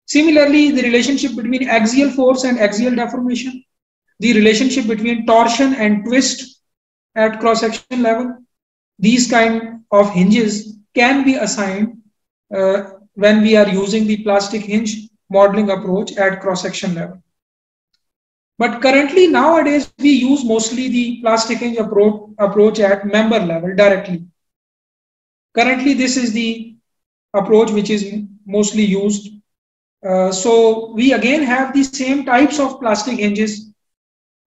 Similarly, the relationship between axial force and axial deformation, the relationship between torsion and twist at cross-section level, these kind of hinges can be assigned when we are using the plastic hinge modeling approach at cross-section level. But currently, nowadays, we use mostly the plastic hinge approach at member level directly. Currently, this is the approach which is mostly used. So we again have the same types of plastic hinges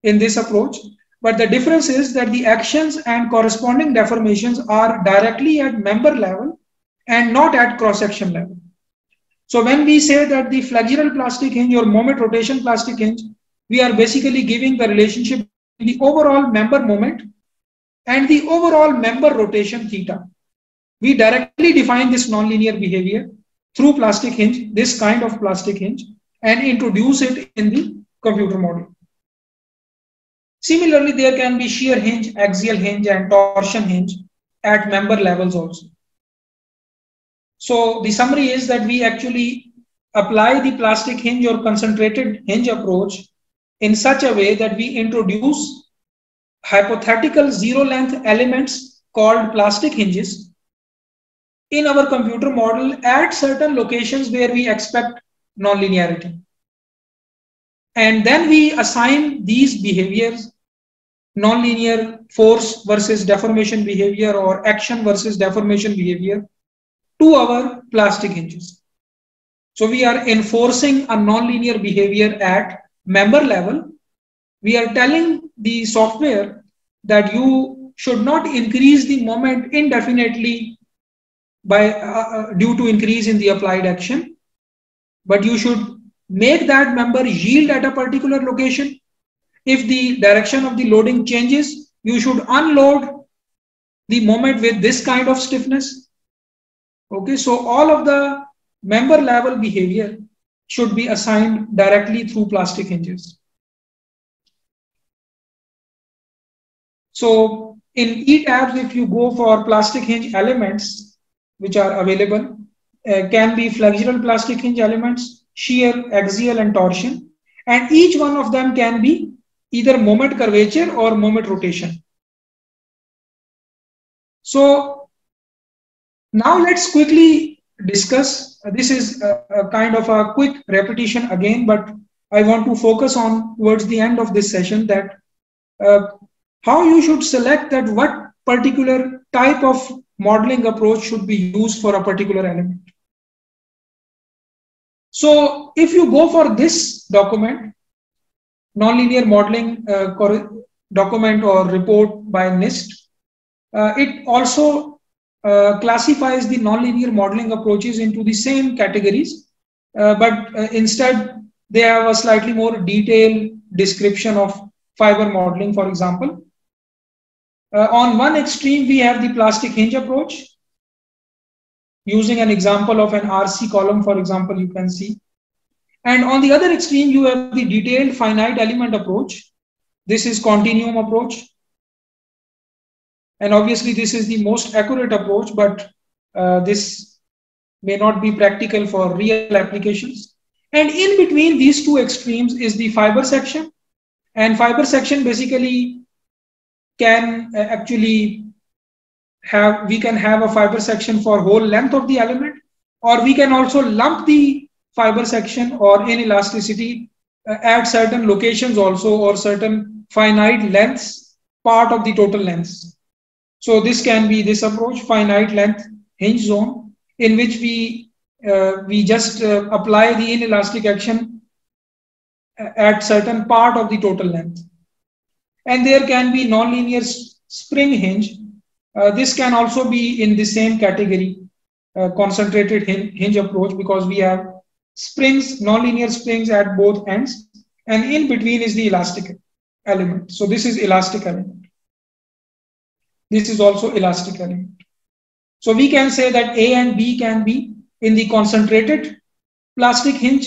in this approach, but the difference is that the actions and corresponding deformations are directly at member level and not at cross-section level. So when we say that the flexural plastic hinge or moment rotation plastic hinge, we are basically giving the relationship between the overall member moment and the overall member rotation theta. We directly define this nonlinear behavior through plastic hinge, this kind of plastic hinge, and introduce it in the computer model. Similarly, there can be shear hinge, axial hinge, and torsion hinge at member levels also. So the summary is that we actually apply the plastic hinge or concentrated hinge approach in such a way that we introduce hypothetical zero length elements called plastic hinges in our computer model at certain locations where we expect nonlinearity. And then we assign these behaviors, nonlinear force versus deformation behavior or action versus deformation behavior, to our plastic hinges. So we are enforcing a nonlinear behavior at member level. We are telling the software that you should not increase the moment indefinitely by due to increase in the applied action, but you should make that member yield at a particular location. If the direction of the loading changes, you should unload the moment with this kind of stiffness. Okay, so all of the member level behavior should be assigned directly through plastic hinges. So in ETABS, if you go for plastic hinge elements which are available, can be flexural plastic hinge elements, shear, axial, and torsion, and each one of them can be either moment curvature or moment rotation. So now let's quickly discuss. This is a kind of a quick repetition again, but I want to focus on towards the end of this session that how you should select that what particular type of modeling approach should be used for a particular element. So if you go for this document, nonlinear modeling document or report by NIST, it also classifies the nonlinear modeling approaches into the same categories, but instead they have a slightly more detailed description of fiber modeling, for example. On one extreme, we have the plastic hinge approach. Using an example of an RC column, for example, you can see. And on the other extreme, you have the detailed finite element approach. This is continuum approach. And obviously, this is the most accurate approach, but this may not be practical for real applications. And in between these two extremes is the fiber section. And fiber section basically can actually have, we can have a fiber section for whole length of the element, or we can also lump the fiber section or inelasticity at certain locations also, or certain finite lengths part of the total lengths. So this can be this approach, finite length hinge zone, in which we just apply the inelastic action at certain part of the total length. And there can be nonlinear spring hinge. This can also be in the same category, concentrated hinge approach, because we have springs, nonlinear springs at both ends, and in between is the elastic element. So this is elastic element. This is also elastic element. So we can say that A and B can be in the concentrated plastic hinge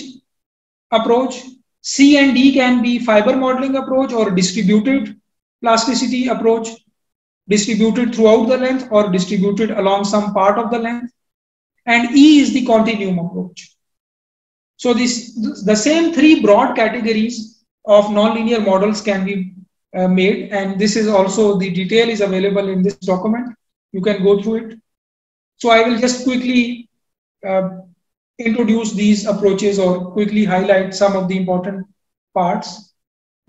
approach. C and D can be fiber modeling approach or distributed plasticity approach, distributed throughout the length or distributed along some part of the length. And E is the continuum approach. So the same three broad categories of nonlinear models can be made, and this is also, the detail is available in this document. You can go through it. So I will just quickly introduce these approaches or quickly highlight some of the important parts.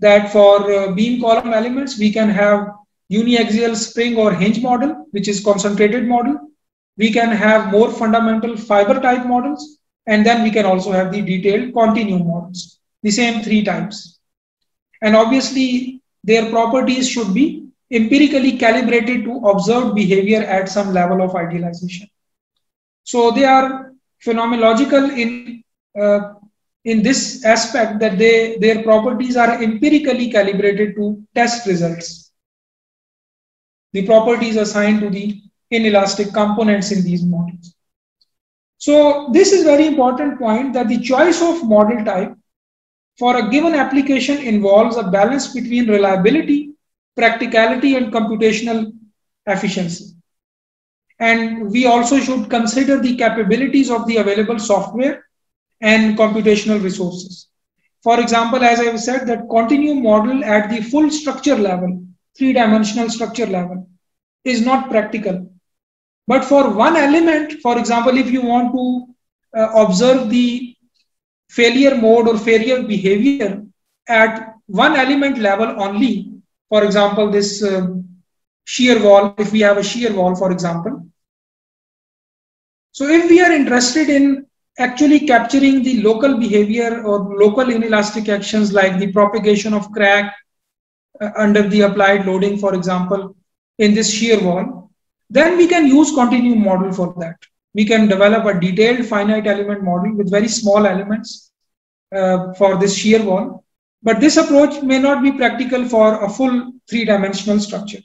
That for beam column elements, we can have uniaxial spring or hinge model, which is concentrated model. We can have more fundamental fiber type models, and then we can also have the detailed continuum models, the same three types. And obviously, their properties should be empirically calibrated to observed behavior at some level of idealization. So they are phenomenological in this aspect, that their properties are empirically calibrated to test results. The properties assigned to the inelastic components in these models. So this is very important point, that the choice of model type for a given application involves a balance between reliability, practicality, and computational efficiency. And we also should consider the capabilities of the available software and computational resources. For example, as I have said, that continuum model at the full structure level, three-dimensional structure level, is not practical. But for one element, for example, if you want to observe the failure mode or failure behavior at one element level only, for example, this shear wall, if we have a shear wall, for example. So if we are interested in actually capturing the local behavior or local inelastic actions like the propagation of crack under the applied loading, for example, in this shear wall, then we can use continuum model for that. We can develop a detailed finite element model with very small elements for this shear wall. But this approach may not be practical for a full three-dimensional structure.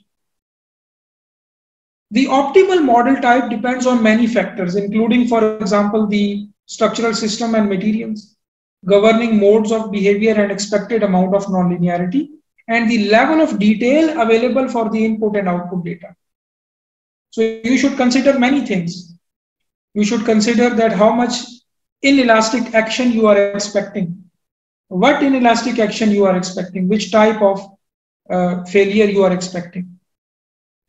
The optimal model type depends on many factors, including, for example, the structural system and materials, governing modes of behavior and expected amount of nonlinearity, and the level of detail available for the input and output data. So you should consider many things. You should consider that how much inelastic action you are expecting, what inelastic action you are expecting, which type of failure you are expecting,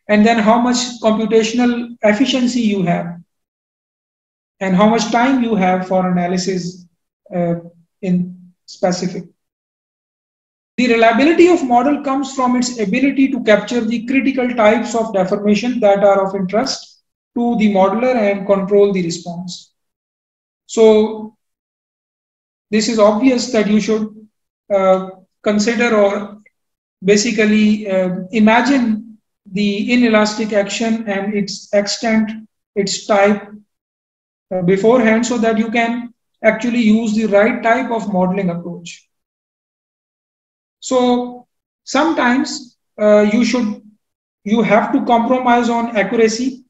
and then how much computational efficiency you have, and how much time you have for analysis in specific. The reliability of model comes from its ability to capture the critical types of deformation that are of interest to the modeler and control the response. So this is obvious that you should consider or basically imagine the inelastic action and its extent, its type beforehand, so that you can actually use the right type of modeling approach. So sometimes you have to compromise on accuracy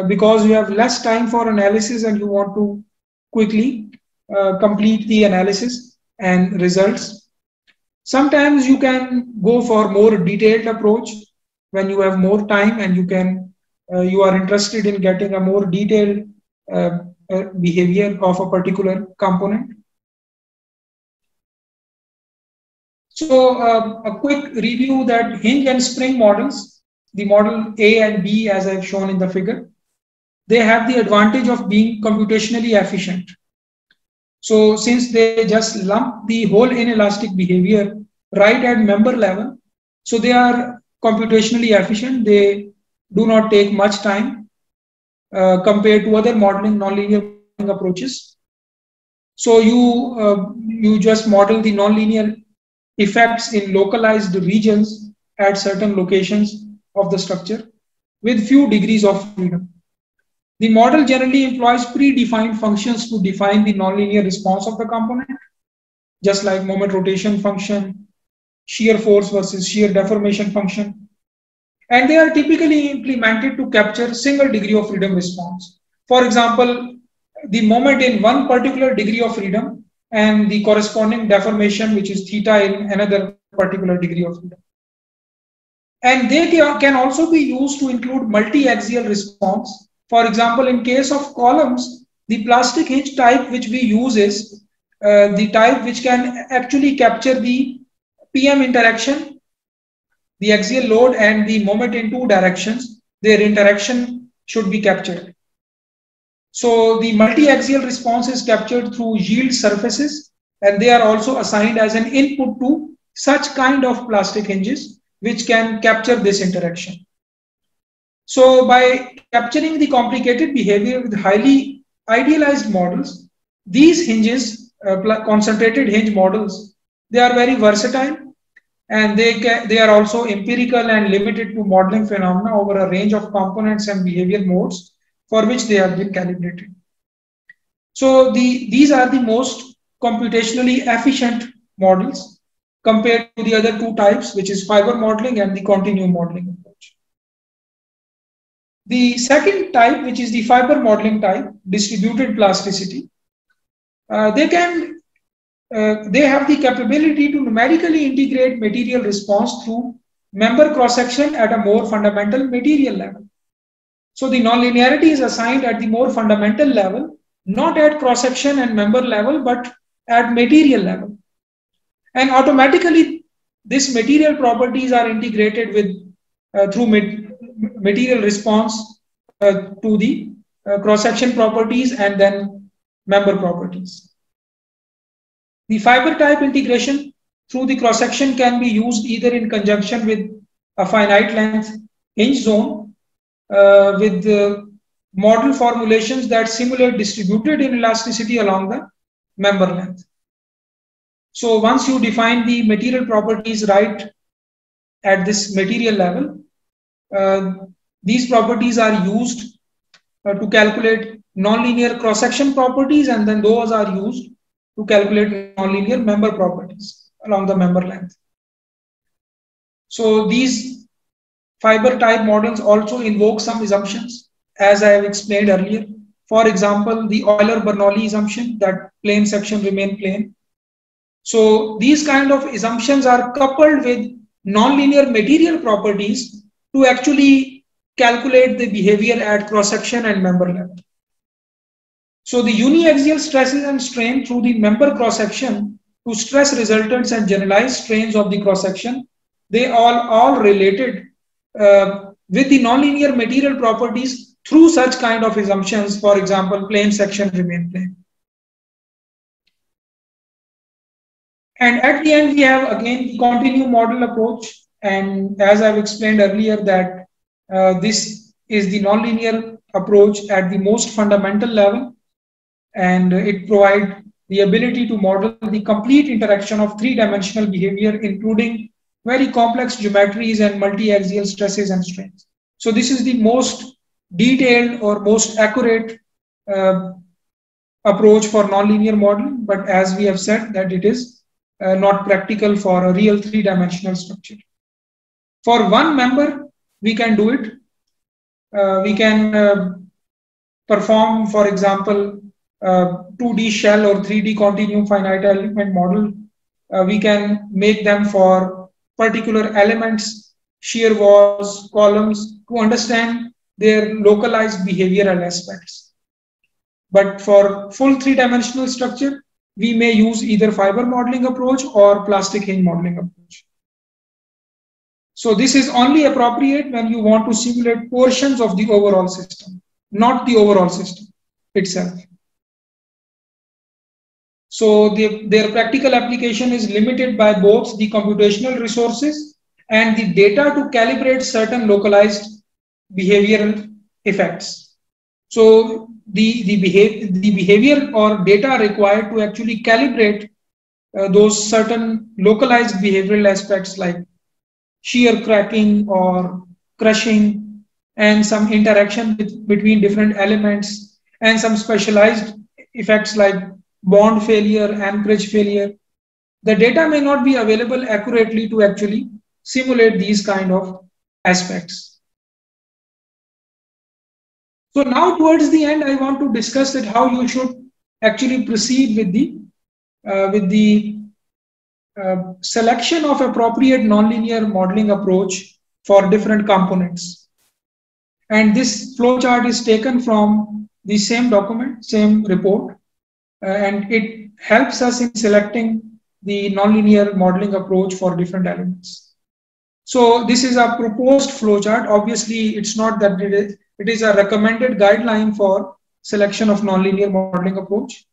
because you have less time for analysis and you want to quickly complete the analysis and results. Sometimes you can go for more detailed approach when you have more time and you are interested in getting a more detailed behavior of a particular component. So a quick review that hinge and spring models, the model A and B as I've shown in the figure, they have the advantage of being computationally efficient. So since they just lump the whole inelastic behavior right at member level, so they are computationally efficient. They do not take much time compared to other nonlinear approaches. So you just model the nonlinear effects in localized regions at certain locations of the structure with few degrees of freedom. The model generally employs predefined functions to define the nonlinear response of the component, just like moment rotation function, shear force versus shear deformation function. And they are typically implemented to capture single degree of freedom response. For example, the moment in one particular degree of freedom and the corresponding deformation, which is theta, in another particular degree of freedom. And they can also be used to include multi-axial response. For example, in case of columns, the plastic hinge type which we use is the type which can actually capture the PM interaction, the axial load and the moment in two directions. Their interaction should be captured. So the multi-axial response is captured through yield surfaces, and they are also assigned as an input to such kind of plastic hinges which can capture this interaction. So by capturing the complicated behavior with highly idealized models, these hinges, concentrated hinge models, they are very versatile, and they are also empirical and limited to modeling phenomena over a range of components and behavior modes for which they have been calibrated. So these are the most computationally efficient models compared to the other two types, which is fiber modeling and the continuum modeling approach. The second type, which is the fiber modeling type, distributed plasticity, they have the capability to numerically integrate material response through member cross-section at a more fundamental material level. So the nonlinearity is assigned at the more fundamental level, not at cross-section and member level, but at material level. And automatically, these material properties are integrated with through material response to the cross-section properties and then member properties. The fiber type integration through the cross-section can be used either in conjunction with a finite length hinge zone with model formulations that simulate distributed inelasticity along the member length. So once you define the material properties right at this material level, these properties are used to calculate nonlinear cross-section properties, and then those are used to calculate nonlinear member properties along the member length. So these fiber type models also invoke some assumptions, as I have explained earlier. For example, the Euler-Bernoulli assumption that plane section remain plane. So these kind of assumptions are coupled with nonlinear material properties to actually calculate the behavior at cross-section and member level. So the uniaxial stresses and strain through the member cross-section to stress resultants and generalized strains of the cross-section, they all related with the nonlinear material properties through such kind of assumptions. For example, plane section remain plane. And at the end, we have again the continuum model approach. And as I've explained earlier, that this is the nonlinear approach at the most fundamental level. And it provides the ability to model the complete interaction of three-dimensional behavior, including very complex geometries and multi-axial stresses and strains. So this is the most detailed or most accurate approach for nonlinear modeling, but as we have said that it is not practical for a real three-dimensional structure. For one member, we can do it. We can perform, for example, 2D shell or 3D continuum finite element model. We can make them for particular elements, shear walls, columns, to understand their localized behavioral aspects. But for full three-dimensional structure, we may use either fiber modeling approach or plastic hinge modeling approach. So this is only appropriate when you want to simulate portions of the overall system, not the overall system itself. So their practical application is limited by both the computational resources and the data to calibrate certain localized behavioral effects. So the behavior or data required to actually calibrate those certain localized behavioral aspects like shear cracking or crushing and some interaction between different elements and some specialized effects like bond failure, anchorage failure. The data may not be available accurately to actually simulate these kind of aspects. So now towards the end, I want to discuss that how you should actually proceed with the selection of appropriate nonlinear modeling approach for different components. And this flowchart is taken from the same document, same report, and it helps us in selecting the nonlinear modeling approach for different elements. So this is a proposed flowchart. Obviously, it's not that it is a recommended guideline for selection of nonlinear modeling approach.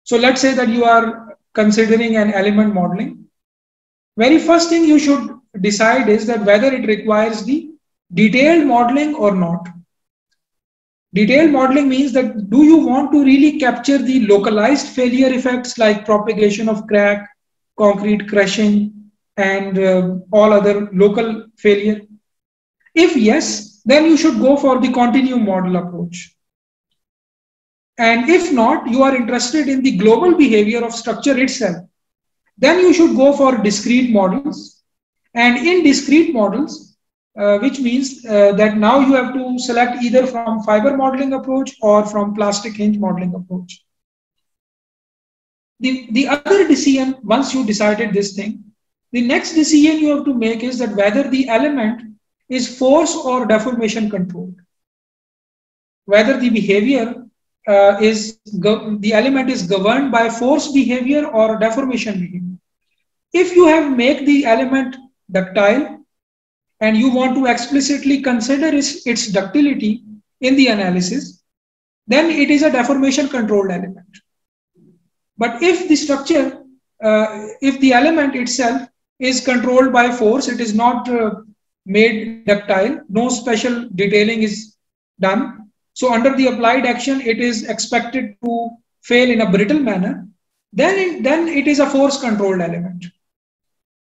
So let's say that you are considering an element modeling. Very first thing you should decide is that whether it requires the detailed modeling or not. Detailed modeling means that do you want to really capture the localized failure effects like propagation of crack, concrete crushing, and all other local failure? If yes, then you should go for the continuum model approach. And if not, you are interested in the global behavior of structure itself, then you should go for discrete models. And in discrete models, which means that now you have to select either from fiber modeling approach or from plastic hinge modeling approach. The other decision, once you decided this thing, the next decision you have to make is that whether the element is force or deformation controlled. Whether the behavior the element is governed by force behavior or deformation behavior. If you have made the element ductile and you want to explicitly consider its ductility in the analysis, then it is a deformation controlled element. But if the structure, if the element itself is controlled by force, it is not made ductile, no special detailing is done. So under the applied action, it is expected to fail in a brittle manner, then it is a force controlled element.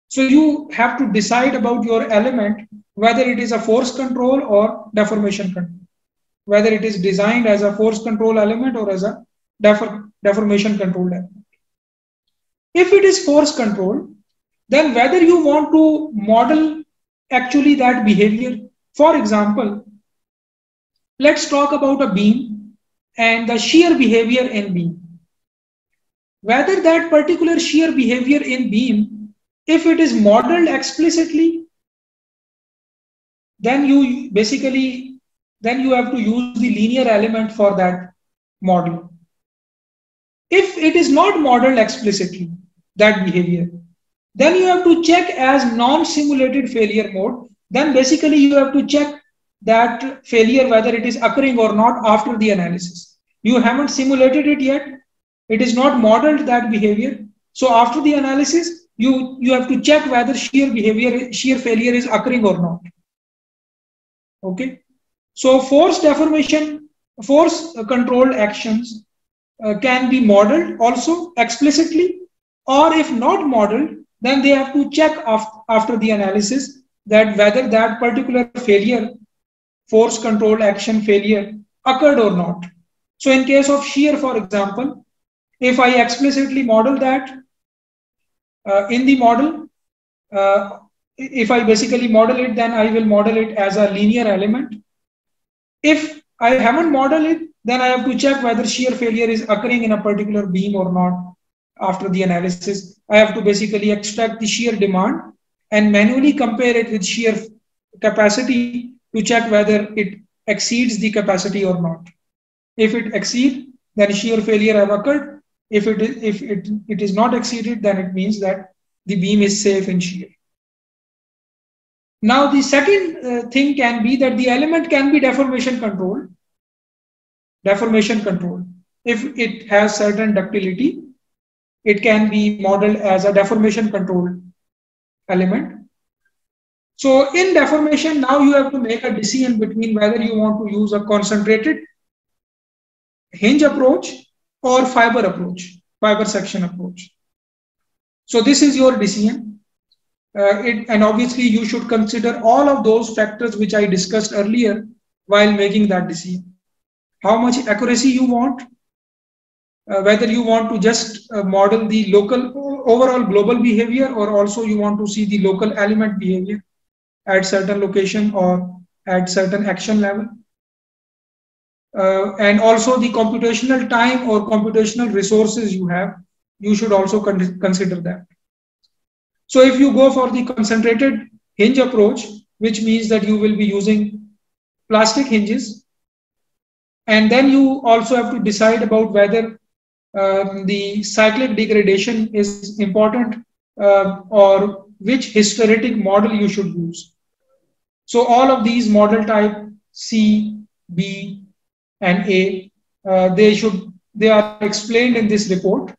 So you have to decide about your element, whether it is a force control or deformation control, whether it is designed as a force control element or as a deformation controlled element. If it is force control, then whether you want to model actually that behavior. For example, let's talk about a beam and the shear behavior in beam. Whether that particular shear behavior in beam, if it is modeled explicitly, then you have to use the linear element for that model. If it is not modeled explicitly, that behavior, then you have to check as non-simulated failure mode. Then basically you have to check that failure, whether it is occurring or not after the analysis. You haven't simulated it yet. It is not modeled that behavior. So after the analysis, you have to check whether shear failure is occurring or not. Okay. So force controlled actions can be modeled also explicitly, or if not modeled, then they have to check after the analysis that whether that particular failure, force controlled action failure, occurred or not. So in case of shear, for example, if I explicitly model that in the model, if I basically model it, then I will model it as a linear element. If I haven't modeled it, then I have to check whether shear failure is occurring in a particular beam or not. After the analysis, I have to basically extract the shear demand and manually compare it with shear capacity to check whether it exceeds the capacity or not. If it exceeds, then shear failure have occurred. If it is not exceeded, then it means that the beam is safe in shear. Now the second thing can be that the element can be deformation controlled. Deformation control. If it has certain ductility, it can be modeled as a deformation controlled element. So in deformation, now you have to make a decision between whether you want to use a concentrated hinge approach or fiber section approach. So this is your decision. And obviously you should consider all of those factors which I discussed earlier while making that decision. How much accuracy you want, whether you want to just model the local overall global behavior, or also you want to see the local element behavior at certain location or at certain action level. and also the computational time or computational resources you have, you should also consider that. So if you go for the concentrated hinge approach, which means that you will be using plastic hinges, and then you also have to decide about whether the cyclic degradation is important, or which hysteretic model you should use. So all of these model type C, B, and A, they are explained in this report.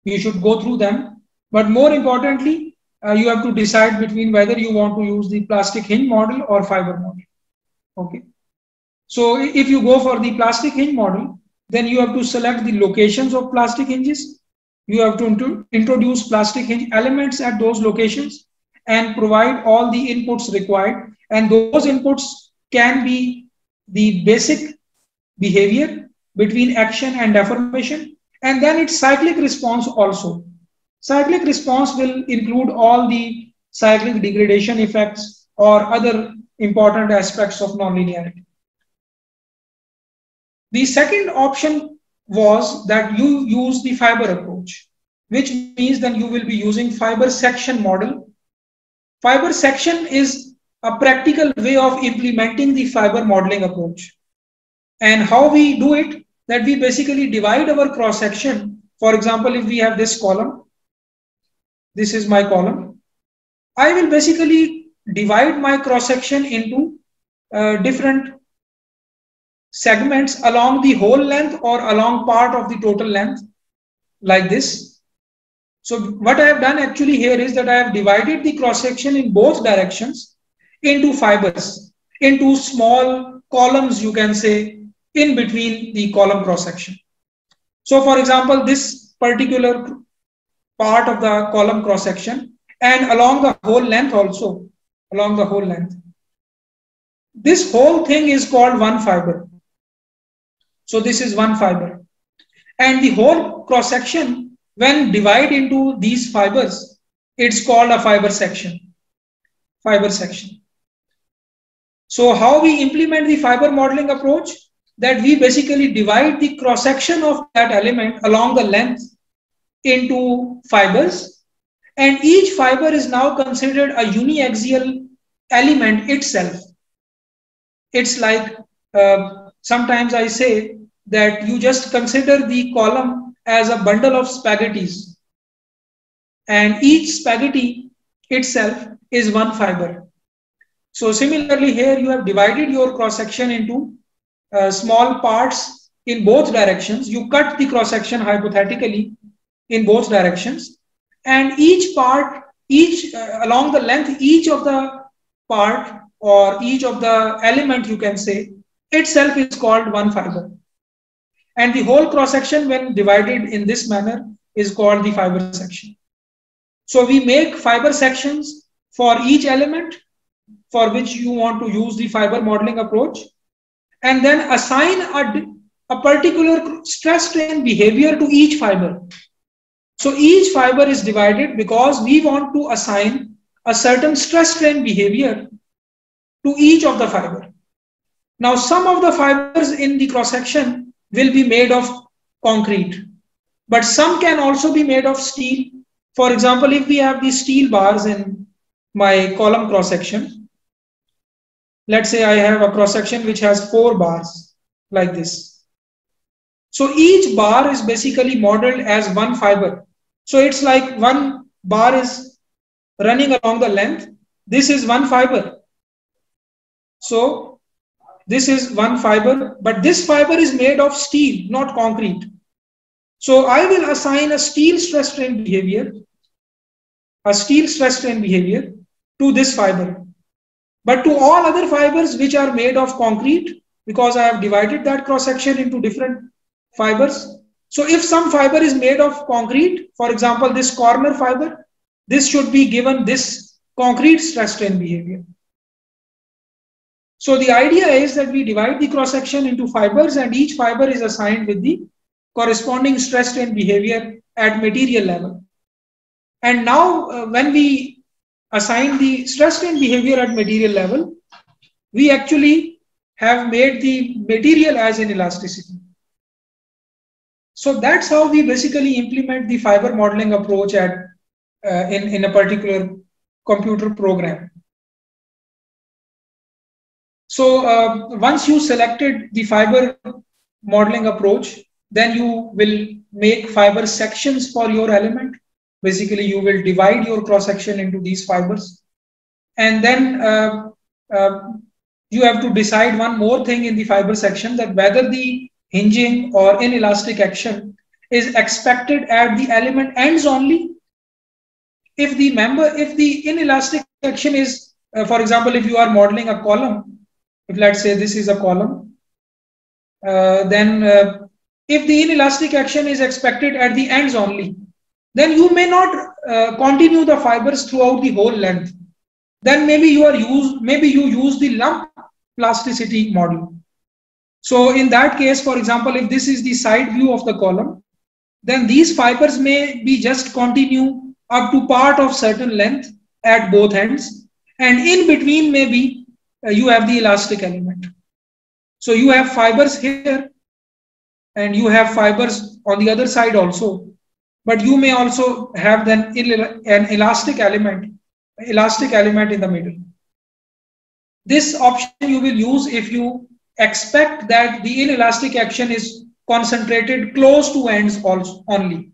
You should go through them. But more importantly, you have to decide between whether you want to use the plastic hinge model or fiber model. Okay. So if you go for the plastic hinge model, then you have to select the locations of plastic hinges. You have to introduce plastic hinge elements at those locations and provide all the inputs required. And those inputs can be the basic behavior between action and deformation, and then its cyclic response also. Cyclic response will include all the cyclic degradation effects or other important aspects of nonlinearity. The second option was that you use the fiber approach, which means that you will be using fiber section model. Fiber section is a practical way of implementing the fiber modeling approach. And how we do it, that we basically divide our cross section. For example, if we have this column, this is my column, I will basically divide my cross section into different segments along the whole length or along part of the total length, like this. So what I have done actually here is that I have divided the cross section in both directions into fibers, into small columns, you can say, in between the column cross section. So for example, this particular part of the column cross section, and along the whole length also, along the whole length, this whole thing is called one fiber. So this is one fiber, and the whole cross section, when divided into these fibers, it's called a fiber section. Fiber section. So how we implement the fiber modeling approach, that we basically divide the cross section of that element along the length into fibers, and each fiber is now considered a uniaxial element itself. It's like sometimes I say that you just consider the column as a bundle of spaghettis, and each spaghetti itself is one fiber. So similarly here you have divided your cross section into small parts in both directions. You cut the cross section hypothetically in both directions, and each part, along the length, each of the part or each of the element, you can say, itself is called one fiber. And the whole cross section, when divided in this manner, is called the fiber section. So we make fiber sections for each element for which you want to use the fiber modeling approach, and then assign a particular stress strain behavior to each fiber. So each fiber is divided because we want to assign a certain stress strain behavior to each of the fiber. Now some of the fibers in the cross section will be made of concrete, but some can also be made of steel. For example, if we have these steel bars in my column cross section, let's say I have a cross section which has 4 bars like this. So each bar is basically modeled as one fiber. So it's like one bar is running along the length. This is one fiber. So this is one fiber, but this fiber is made of steel, not concrete. So I will assign a steel stress strain behavior, to this fiber. But to all other fibers which are made of concrete, because I have divided that cross section into different fibers. So if some fiber is made of concrete, for example, this corner fiber, this should be given this concrete stress strain behavior. So the idea is that we divide the cross section into fibers, and each fiber is assigned with the corresponding stress strain behavior at material level. And now when we assign the stress strain behavior at material level, we actually have made the material as an elasticity. So that's how we basically implement the fiber modeling approach at in a particular computer program. So once you selected the fiber modeling approach, then you will make fiber sections for your element. Basically, you will divide your cross section into these fibers. And then you have to decide one more thing in the fiber section, that whether the hinging or inelastic action is expected at the element ends only. If the inelastic action is, for example, if you are modeling a column, if let's say this is a column, then if the inelastic action is expected at the ends only, then you may not continue the fibers throughout the whole length. Then maybe you use the lump plasticity model. So in that case, for example, if this is the side view of the column, then these fibers may be just continue up to part of certain length at both ends, and in between maybe you have the elastic element. So you have fibers here and you have fibers on the other side also, but you may also have then an elastic element in the middle. This option you will use if you expect that the inelastic action is concentrated close to ends also only.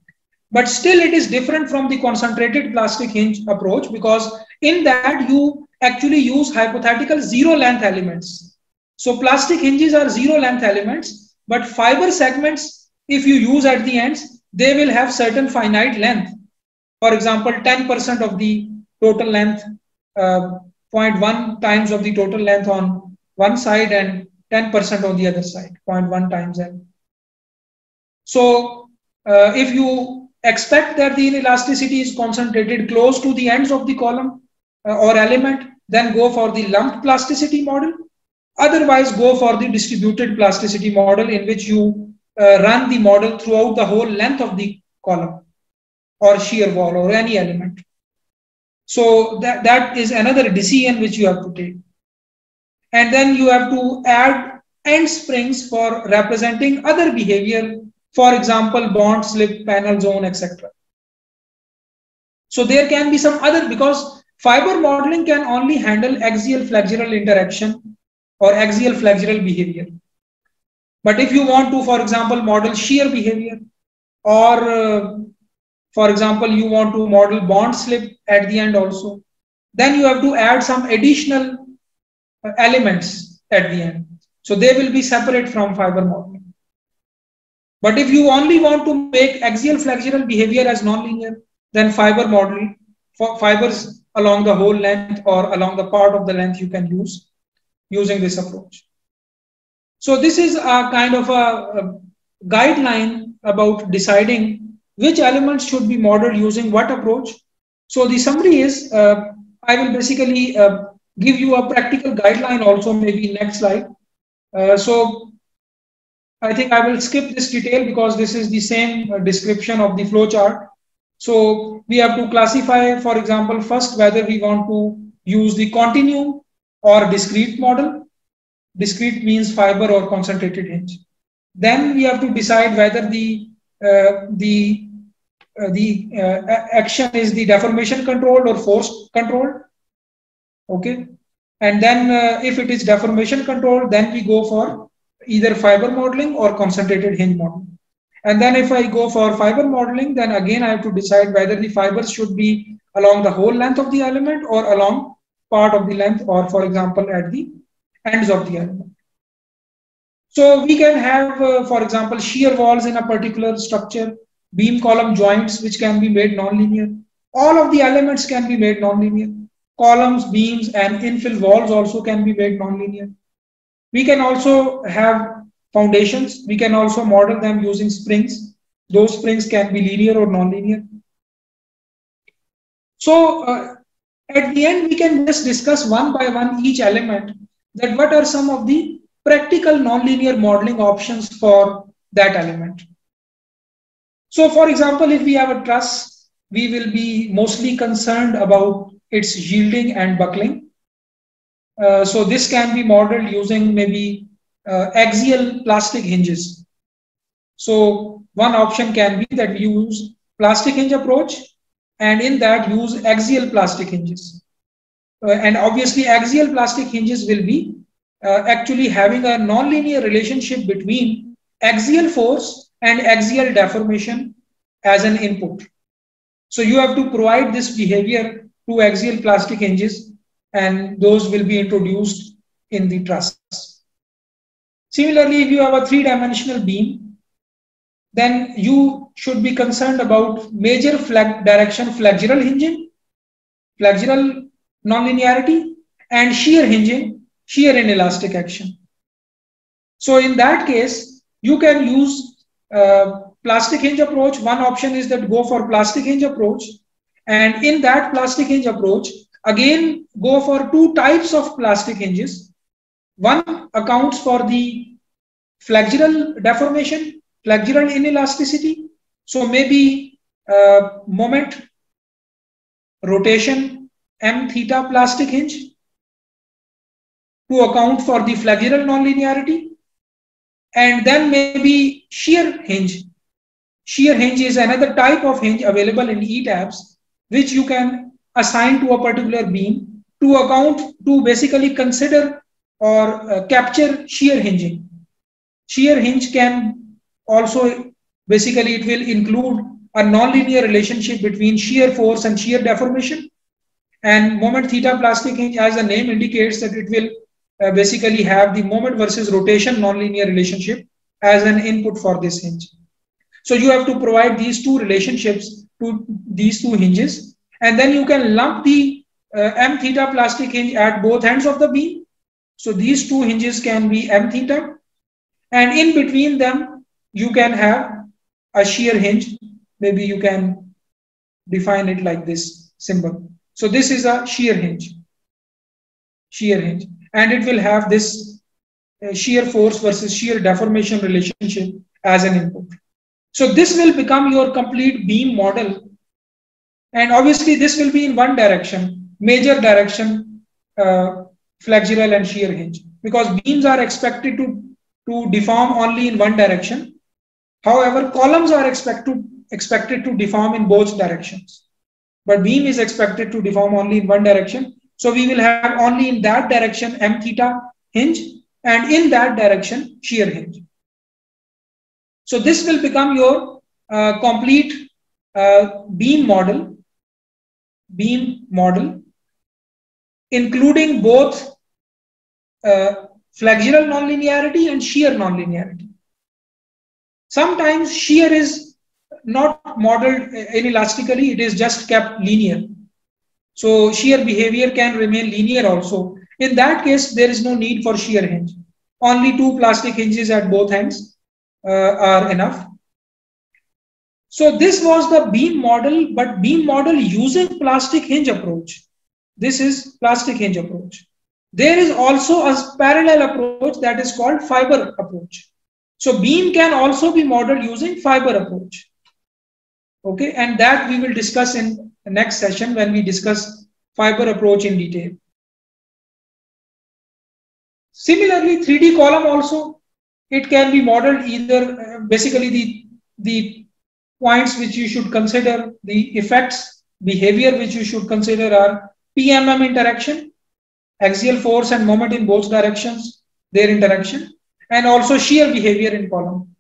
But still it is different from the concentrated plastic hinge approach, because in that you actually use hypothetical zero length elements. So plastic hinges are zero length elements, but fiber segments, if you use at the ends, they will have certain finite length. For example, 10% of the total length, 0.1 times of the total length on one side and 10% on the other side, 0.1 times L. So if you expect that the inelasticity is concentrated close to the ends of the column or element, then go for the lumped plasticity model. Otherwise, go for the distributed plasticity model, in which you run the model throughout the whole length of the column or shear wall or any element. So that is another decision which you have to take. And then you have to add end springs for representing other behavior, for example, bond, slip, panel zone, etc. So there can be some other, because fiber modeling can only handle axial flexural interaction or axial flexural behavior. But if you want to, for example, model shear behavior, or for example, you want to model bond slip at the end also, then you have to add some additional elements at the end. So they will be separate from fiber modeling. But if you only want to make axial flexural behavior as nonlinear, then fiber model for fibers along the whole length or along the part of the length you can use using this approach. So this is a kind of a guideline about deciding which elements should be modeled using what approach. So the summary is, I will basically give you a practical guideline also, maybe next slide. So I think I will skip this detail because this is the same description of the flow chart. So we have to classify, for example, first whether we want to use the continuum or discrete model. Discrete means fiber or concentrated hinge. Then we have to decide whether the action is the deformation controlled or force controlled. Okay. And then if it is deformation controlled, then we go for either fiber modeling or concentrated hinge modeling. And then if I go for fiber modeling, then again I have to decide whether the fibers should be along the whole length of the element or along part of the length, or for example at the ends of the element. So we can have, for example, shear walls in a particular structure, beam column joints which can be made nonlinear. All of the elements can be made nonlinear. Columns, beams, and infill walls also can be made nonlinear. We can also have foundations. We can also model them using springs. Those springs can be linear or nonlinear. So at the end, we can just discuss one by one each element, that what are some of the practical nonlinear modeling options for that element. So for example, if we have a truss, we will be mostly concerned about its yielding and buckling. So this can be modeled using maybe axial plastic hinges. So one option can be that we use plastic hinge approach, and in that use axial plastic hinges. And obviously axial plastic hinges will be actually having a nonlinear relationship between axial force and axial deformation as an input. So you have to provide this behavior to axial plastic hinges, and those will be introduced in the truss. Similarly, if you have a three-dimensional beam, then you should be concerned about major direction flexural hinging, flexural nonlinearity, and shear hinging, shear inelastic action. So in that case, you can use plastic hinge approach. One option is that go for plastic hinge approach, and in that plastic hinge approach, again go for two types of plastic hinges. One accounts for the flexural deformation, flexural inelasticity. So maybe moment, rotation, m theta plastic hinge to account for the flexural nonlinearity. And then maybe shear hinge. Shear hinge is another type of hinge available in ETABS, which you can assign to a particular beam to account, to basically consider or capture shear hinging. Shear hinge can also, basically it will include a nonlinear relationship between shear force and shear deformation. And moment theta plastic hinge, as the name indicates, that it will basically have the moment versus rotation nonlinear relationship as an input for this hinge. So you have to provide these two relationships to these two hinges, and then you can lump the m theta plastic hinge at both ends of the beam. So these two hinges can be m theta, and in between them you can have a shear hinge. Maybe you can define it like this symbol. So this is a shear hinge, and it will have this shear force versus shear deformation relationship as an input. So this will become your complete beam model, and obviously this will be in one direction, major direction, flexural and shear hinge, because beams are expected to deform only in one direction. However, columns are expected to deform in both directions, but beam is expected to deform only in one direction. So we will have only in that direction m theta hinge, and in that direction shear hinge. So this will become your complete beam model, including both flexural nonlinearity and shear nonlinearity. Sometimes shear is not modeled inelastically, it is just kept linear. So shear behavior can remain linear also. In that case, there is no need for shear hinge. Only two plastic hinges at both ends are enough. So this was the beam model, but beam model using plastic hinge approach. This is plastic hinge approach. There is also a parallel approach that is called fiber approach. So beam can also be modeled using fiber approach. Okay, and that we will discuss in the next session when we discuss fiber approach in detail. Similarly, 3D column also, it can be modeled either basically the points which you should consider, the effects, behavior which you should consider are PMM interaction, axial force and moment in both directions, their interaction, and also shear behavior in column.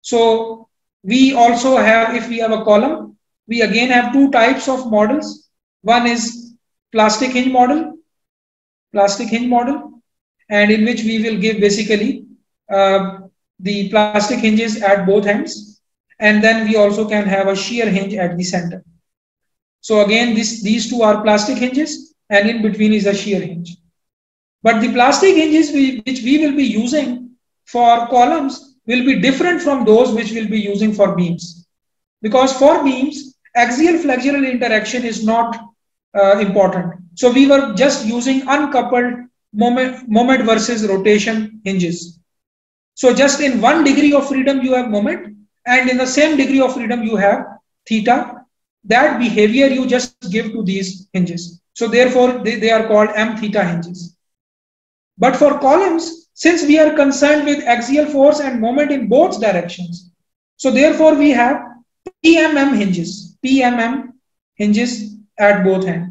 So we also have, if we have a column, we again have two types of models. One is plastic hinge model, and in which we will give basically the plastic hinges at both ends, and then we also can have a shear hinge at the center. So again, these two are plastic hinges, and in between is a shear hinge. But the plastic hinges which we will be using for columns will be different from those which we'll be using for beams. Because for beams, axial flexural interaction is not important. So we were just using uncoupled moment versus rotation hinges. So just in 1 degree of freedom you have moment, and in the same degree of freedom you have theta. That behavior you just give to these hinges. So therefore they are called m theta hinges. But for columns, since we are concerned with axial force and moment in both directions, so therefore we have PMM hinges at both ends.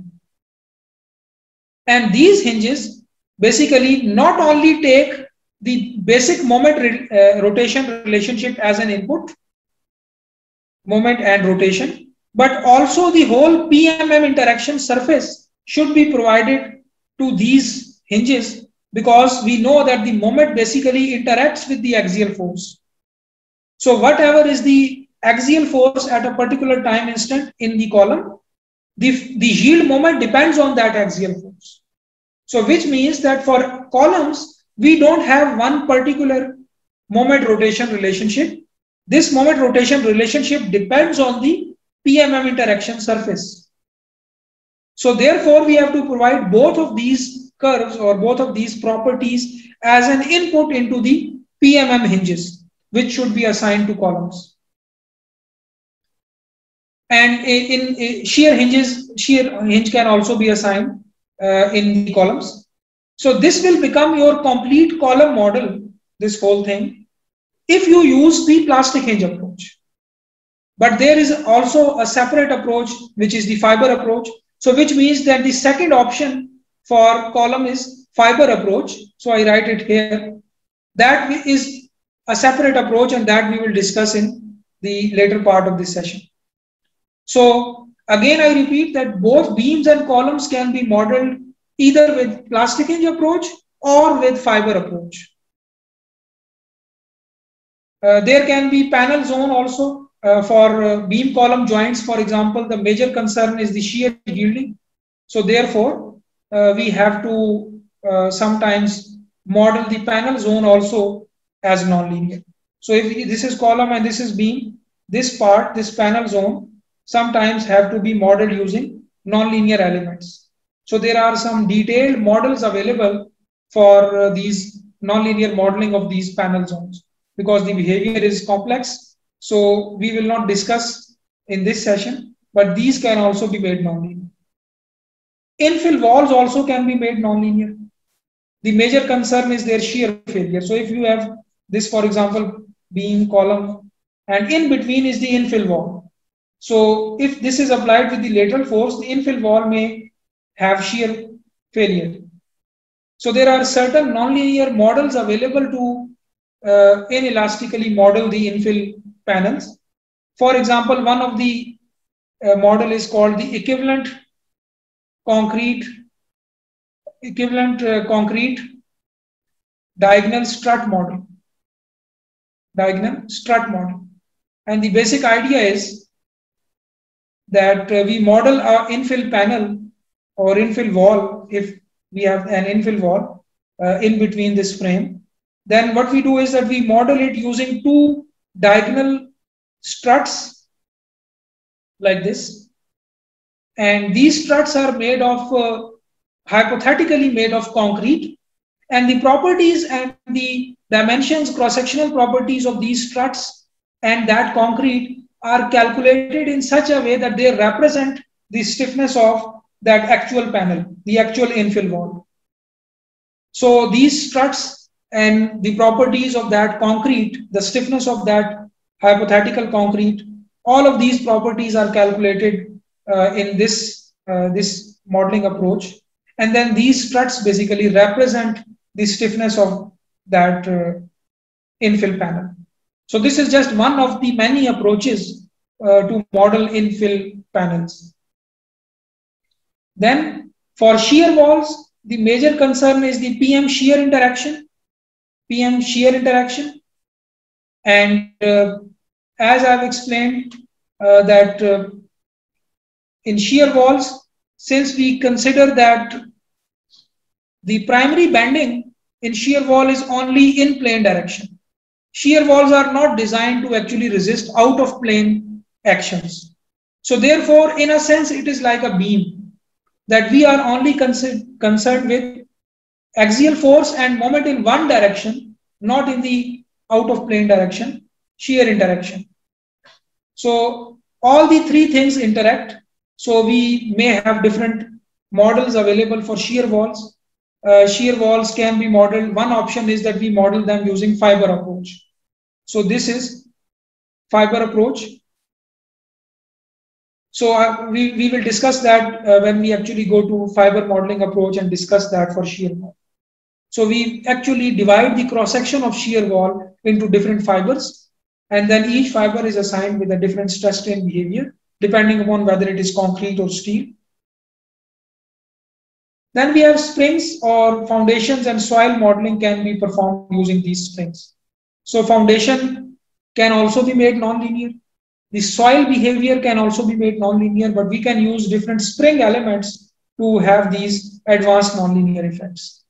And these hinges basically not only take the basic moment rotation relationship as an input, moment and rotation, but also the whole PMM interaction surface should be provided to these hinges, because we know that the moment basically interacts with the axial force. So whatever is the axial force at a particular time instant in the column, the yield moment depends on that axial force. So which means that for columns, we don't have one particular moment rotation relationship. This moment rotation relationship depends on the PMM interaction surface. So therefore, we have to provide both of these curves or both of these properties as an input into the PMM hinges, which should be assigned to columns. And in shear hinge can also be assigned in the columns. So this will become your complete column model, this whole thing, if you use the plastic hinge approach. But there is also a separate approach, which is the fiber approach. So which means that the second option for column is fiber approach. So I write it here. That is a separate approach, and that we will discuss in the later part of this session. So again, I repeat that both beams and columns can be modeled either with plastic hinge approach or with fiber approach. There can be panel zone also for beam column joints. For example, the major concern is the shear yielding. So therefore, we have to sometimes model the panel zone also as nonlinear. So if this is column and this is beam, this part, this panel zone, sometimes have to be modeled using nonlinear elements. So there are some detailed models available for these nonlinear modeling of these panel zones, because the behavior is complex. So we will not discuss in this session, but these can also be made nonlinear. Infill walls also can be made nonlinear. The major concern is their shear failure. So if you have this, for example, beam column, and in between is the infill wall. So if this is applied with the lateral force, the infill wall may have shear failure. So there are certain nonlinear models available to inelastically model the infill panels. For example, one of the model is called the equivalent concrete diagonal strut model. And the basic idea is that we model our infill panel or infill wall. If we have an infill wall in between this frame, then what we do is that we model it using two diagonal struts like this. And these struts are made of, hypothetically made of concrete. And the properties and the dimensions, cross-sectional properties of these struts and that concrete are calculated in such a way that they represent the stiffness of that actual panel, the actual infill wall. So these struts and the properties of that concrete, the stiffness of that hypothetical concrete, all of these properties are calculated in this modeling approach. And then these struts basically represent the stiffness of that infill panel. So this is just one of the many approaches to model infill panels. Then for shear walls, the major concern is the PM shear interaction. And as I've explained that in shear walls, since we consider that the primary bending in shear wall is only in plane direction, shear walls are not designed to actually resist out of plane actions. So therefore, in a sense, it is like a beam, that we are only concerned with axial force and moment in one direction, not in the out of plane direction, shear interaction. So all the three things interact. So we may have different models available for shear walls. shear walls can be modeled. One option is that we model them using fiber approach. So this is fiber approach. So we will discuss that when we actually go to fiber modeling approach and discuss that for shear wall. So we actually divide the cross section of shear wall into different fibers, and then each fiber is assigned with a different stress strain behavior depending upon whether it is concrete or steel. Then we have springs or foundations, and soil modeling can be performed using these springs. So foundation can also be made nonlinear. The soil behavior can also be made nonlinear, but we can use different spring elements to have these advanced nonlinear effects.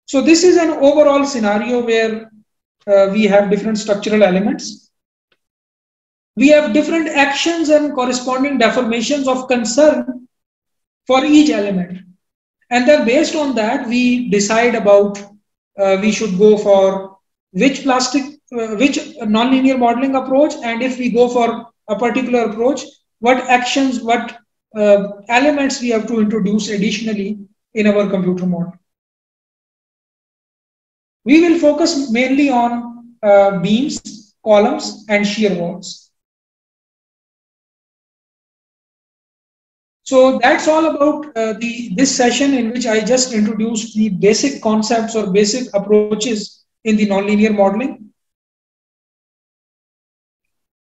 So this is an overall scenario where we have different structural elements. We have different actions and corresponding deformations of concern for each element. And then based on that, we decide about we should go for which nonlinear modeling approach, and if we go for a particular approach, what actions, what elements we have to introduce additionally in our computer model. We will focus mainly on beams, columns, and shear walls. So that's all about this session, in which I just introduced the basic concepts or basic approaches in the nonlinear modeling.